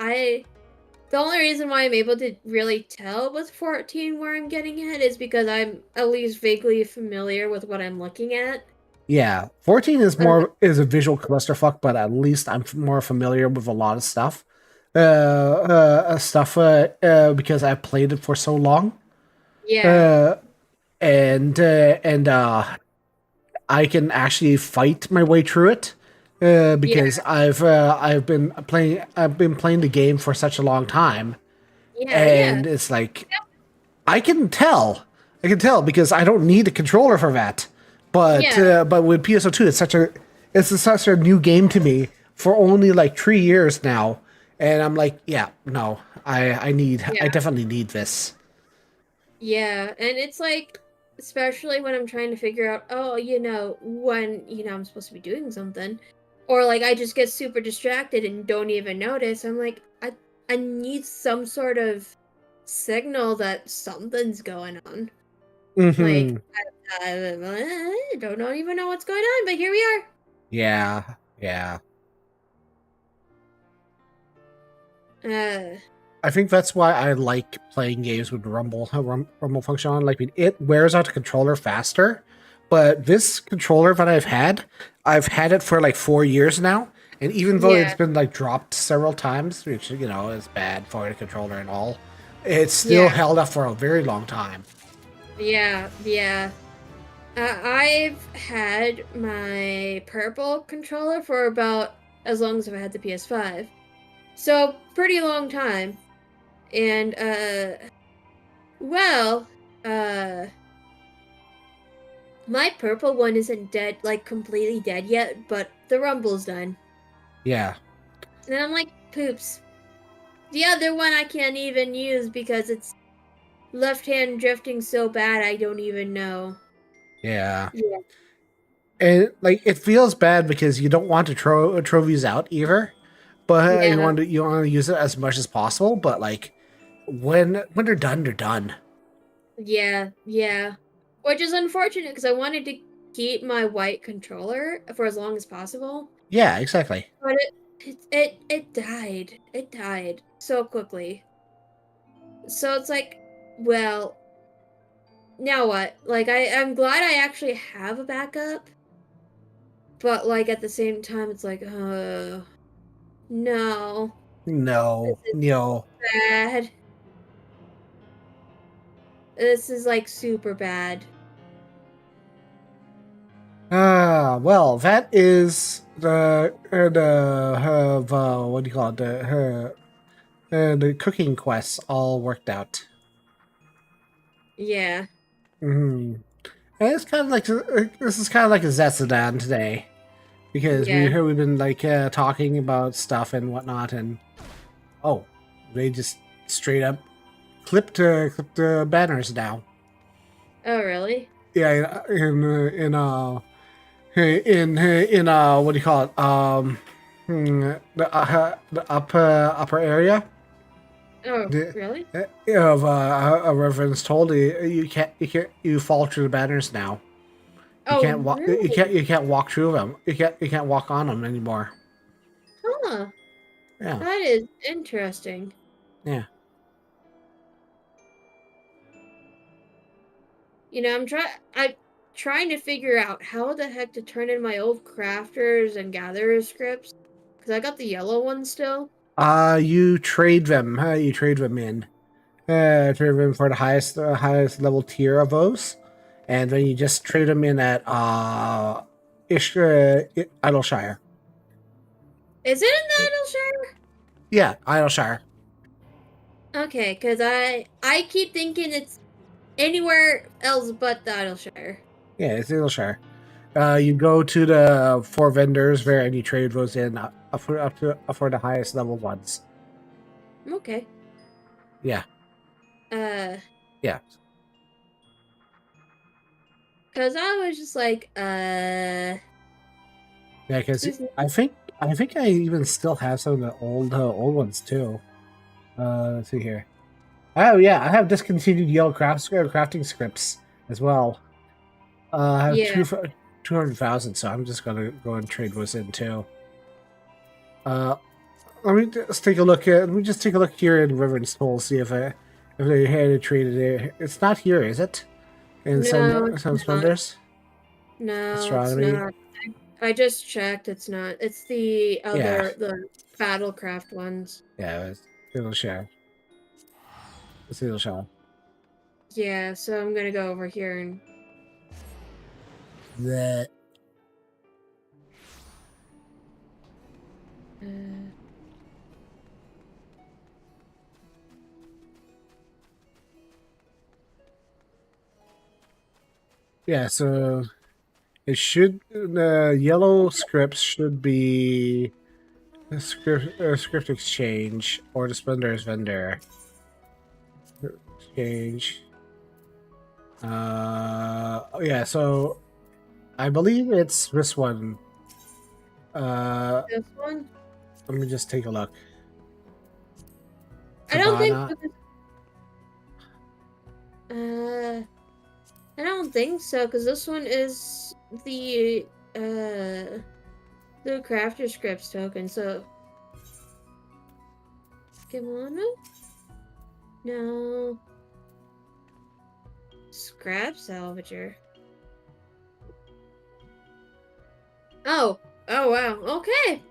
the only reason why I'm able to really tell with 14 where I'm getting hit is because I'm at least vaguely familiar with what I'm looking at. Yeah. 14 is Uh, is a visual clusterfuck, but at least I'm more familiar with a lot of stuff. Because I've played it for so long. yeah, Uh, and I can actually fight my way through it yeah, because I've been playing the game for such a long time, yeah, yeah, and it's like I can tell because I don't need a controller for that. yeah, But with PSO2, it's such a new game to me for only like 3 years now, and I'm like, yeah, no, I yeah, definitely need this. yeah. And it's like, especially when I'm trying to figure out, oh, when, I'm supposed to be doing something. Or like I just get super distracted and don't even notice. I'm like, I need some sort of signal that something's going on. Like, Hmm. I don't even know what's going on, but here we are. Yeah. Yeah. Uh, I think that's why I like playing games with Rumble function on. Like, it wears out the controller faster, but this controller that I've had it for like 4 years now, and even though it's yeah, been like dropped several times, which is bad for the controller and all, it's still yeah, held up for a very long time. yeah, yeah. I've had my purple controller for about as long as I've had the PS5. So, pretty long time. And, well, uh, my purple one isn't dead, like completely dead yet, but the rumble's done. Yeah, And I'm like, poops. The other one I can't even use because it's left hand drifting so bad I don't even know. yeah, Yeah, and like it feels bad because you don't want to throw trophies out either, but yeah, you want to use it as much as possible. But like when they're done, they're done. yeah, yeah. Which is unfortunate because I wanted to keep my white controller for as long as possible. Yeah, exactly. But it died. It died so quickly. So it's like, well, now what? Like I'm glad I actually have a backup, but like at the same time it's like, no. This No, is no. bad. This is like super bad. Well, that is what do you call it? The cooking quests all worked out. Yeah. Hmm. And it's kind of like this is kind of like a Zetsudan today because Yeah. we've been like talking about stuff and whatnot, and oh, they just straight up clipped banners now. Oh, really? Yeah, in what do you call it? The upper area. Oh, The- really? Of a reference told you fall through the banners now. You Oh, can't walk. really? You can't walk through them. You can't walk on them anymore. Huh. Yeah, That is interesting. yeah. You know, I'm trying to figure out how the heck to turn in my old crafters and gatherers scripts. Because I got the yellow one still. You trade them. You trade them in. Trade them for the highest level tier of those, and then you just trade them in at Idleshire. Is it in the Idleshire? Yeah, Idleshire. Okay, because I keep thinking it's anywhere else but the Idleshire. Yeah, it's Idleshire. You go to the 4 vendors there, and you trade those in for the highest level ones. Okay. Yeah, Uh, yeah. because I was just like, Yeah, because excuse me. I think I even still have some of the old ones too. Let's see here. Oh yeah, I have discontinued yellow crafting scripts as well. I have Yeah. 200,000, so I'm just gonna go and trade those in too. Uh, let me just take a look at. Let me just take a look here in Reverend's Toll, see if they had it traded there. It's not here, is it? In No, some it's not. splendors, No, it's astronomy. not. I just checked. It's not. It's the Yeah, the Battlecraft ones. yeah. It'll share. It'll show. Yeah, so I'm gonna go over here and That. uh, Yeah, so it should the yellow scripts should be script exchange or the splendor's vendor exchange. Oh yeah, so I believe it's this one. this one. Let me just take a look. I don't think. Tabana. I don't think so, because this one is the crafter scripts token. So, Kimona? No. Scrap salvager. Oh. Oh wow. Okay.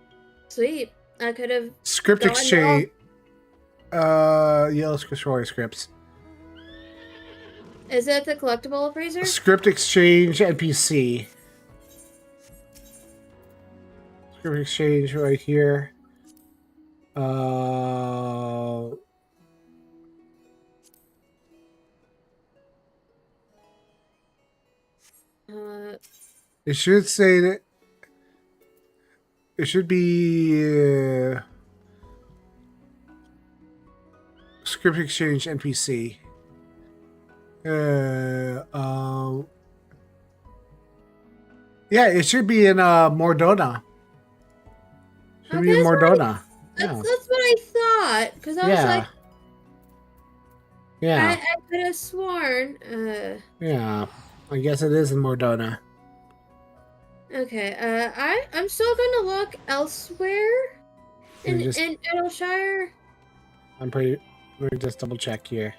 Sweet. I could have Script gotten exchange. Yellow scripts. Is it the collectible appraiser? Script exchange NPC. Script exchange right here. It should say that it should be script exchange NPC. Yeah, it should be in Mordona. Should be in Mordona. That's what I thought. Because I was like, yeah. I could have sworn. Yeah, I guess it is in Mordona. Okay. I'm still gonna look elsewhere in Edelshire. Let me just double check here.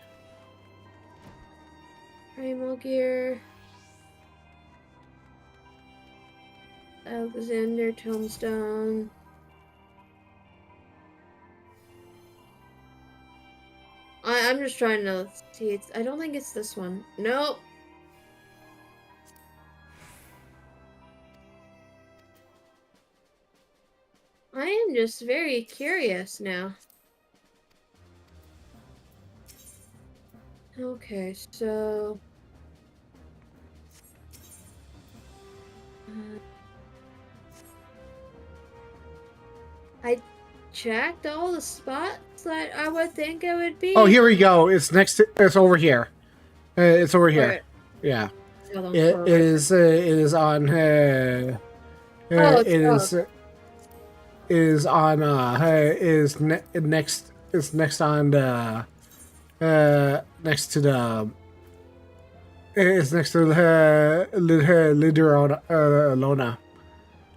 Primal gear. Alexander Tombstone. I'm just trying to see. I don't think it's this one. Nope. I am just very curious now. Okay, so I checked all the spots that I would think it would be. Oh, here we go. It's next. It's over here. It's over here. Right. Yeah. It is. It is on. It is on. Is next It's next on the next to the. It's next to Lider Lona.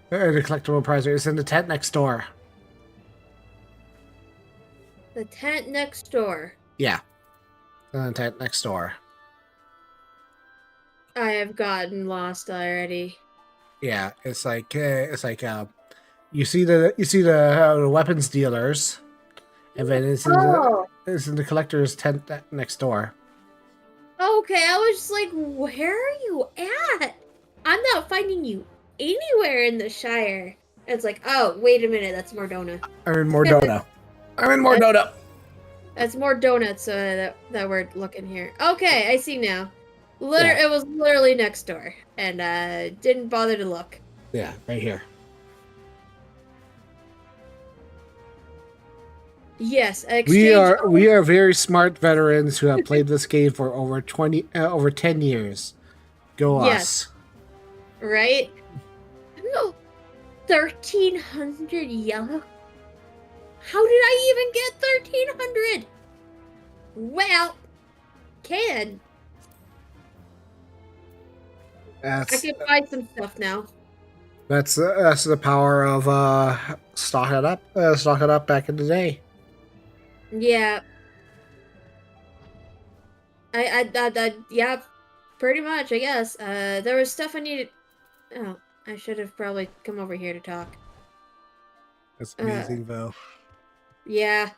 The collectible prize. It's in the tent next door. The tent next door. Yeah, in the tent next door. I have gotten lost already. Yeah, it's like you see the weapons dealers, and then it's in the collector's tent next door. Okay, I was just like, where are you at? I'm not finding you anywhere in the Shire. It's like, oh, wait a minute, that's Mordona. I'm in Mordona. I'm in Mordona. That's more donuts that we're looking here. Okay, I see now. Yeah. It was literally next door, and didn't bother to look. Yeah, right here. Yes, We are very smart veterans who have played this game for over 10 years. Go Yes. us. Right? No, 1,300 yellow. How did I even get 1,300? Well, can I can buy some stuff now. That's the power of stock it up back in the day. Yeah. Yeah, pretty much, I guess. There was stuff I needed. Oh, I should have probably come over here to talk. That's amazing, though. Yeah.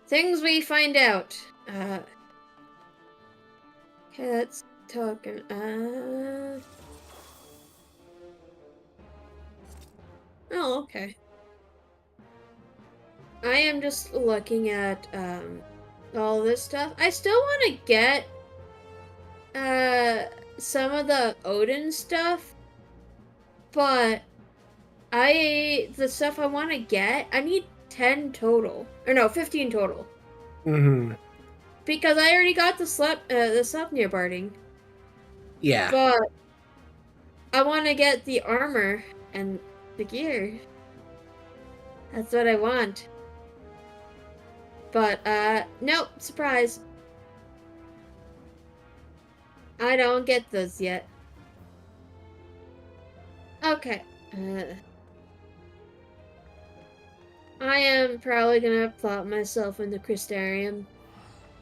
Things we find out. Okay, let's talk. Oh, okay. I am just looking at all this stuff. I still want to get some of the Odin stuff, but the stuff I want to get, I need 10 total, or no, 15 total. Mm-hmm. Because I already got the Sleipnir barding. Yeah. But I want to get the armor and the gear. That's what I want. But nope, surprise. I don't get those yet. Okay. I am probably gonna plop myself in the Crystarium.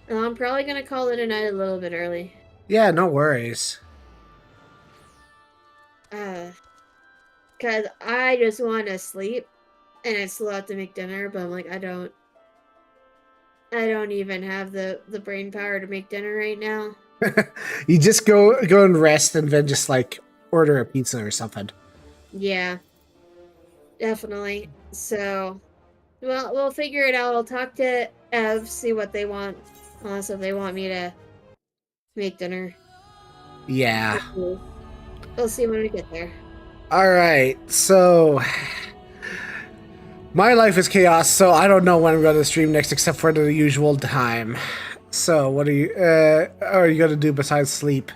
And I'm probably gonna call it a night a little bit early. Yeah, no worries. Cause I just want to sleep, and I still have to make dinner. But I'm like, I don't even have the brain power to make dinner right now. You just go and rest, and then just like order a pizza or something. Yeah, definitely. So, well, we'll figure it out. I'll talk to Ev, see what they want. Also, if they want me to make dinner. Yeah. We'll see when we get there. All right. So my life is chaos, so I don't know when I'm going to stream next, except for the usual time. So, what are you going to do besides sleep?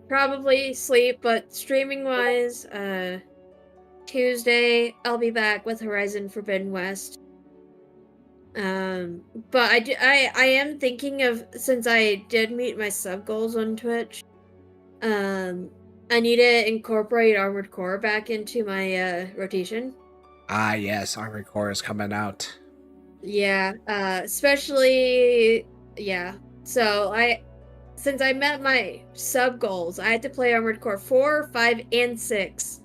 Probably sleep, but streaming wise, Tuesday I'll be back with Horizon Forbidden West. But I am thinking of, since I did meet my sub goals on Twitch, I need to incorporate Armored Core back into my rotation. Ah, yes, Armored Core is coming out. Yeah, especially, yeah. So since I met my sub goals, I had to play Armored Core 4, 5, and 6.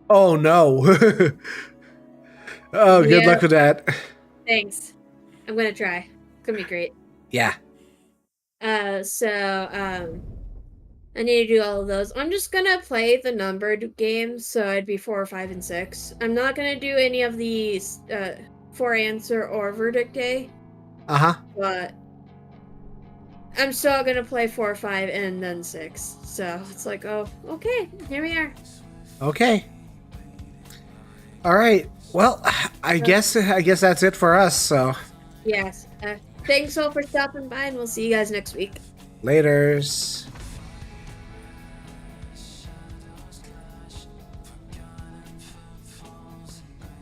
Oh no. Oh, good luck with that. Thanks. I'm gonna try. It's gonna be great. Yeah. I need to do all of those. I'm just gonna play the numbered games, so it'd be 4, 5, and 6. I'm not gonna do any of these 4 answer or verdict day. Uh-huh. But I'm still gonna play 4, 5, and then 6. So it's like, oh, okay, here we are. Okay. All right. Well, I guess that's it for us. So. Yes. Thanks all for stopping by, and we'll see you guys next week. Laters.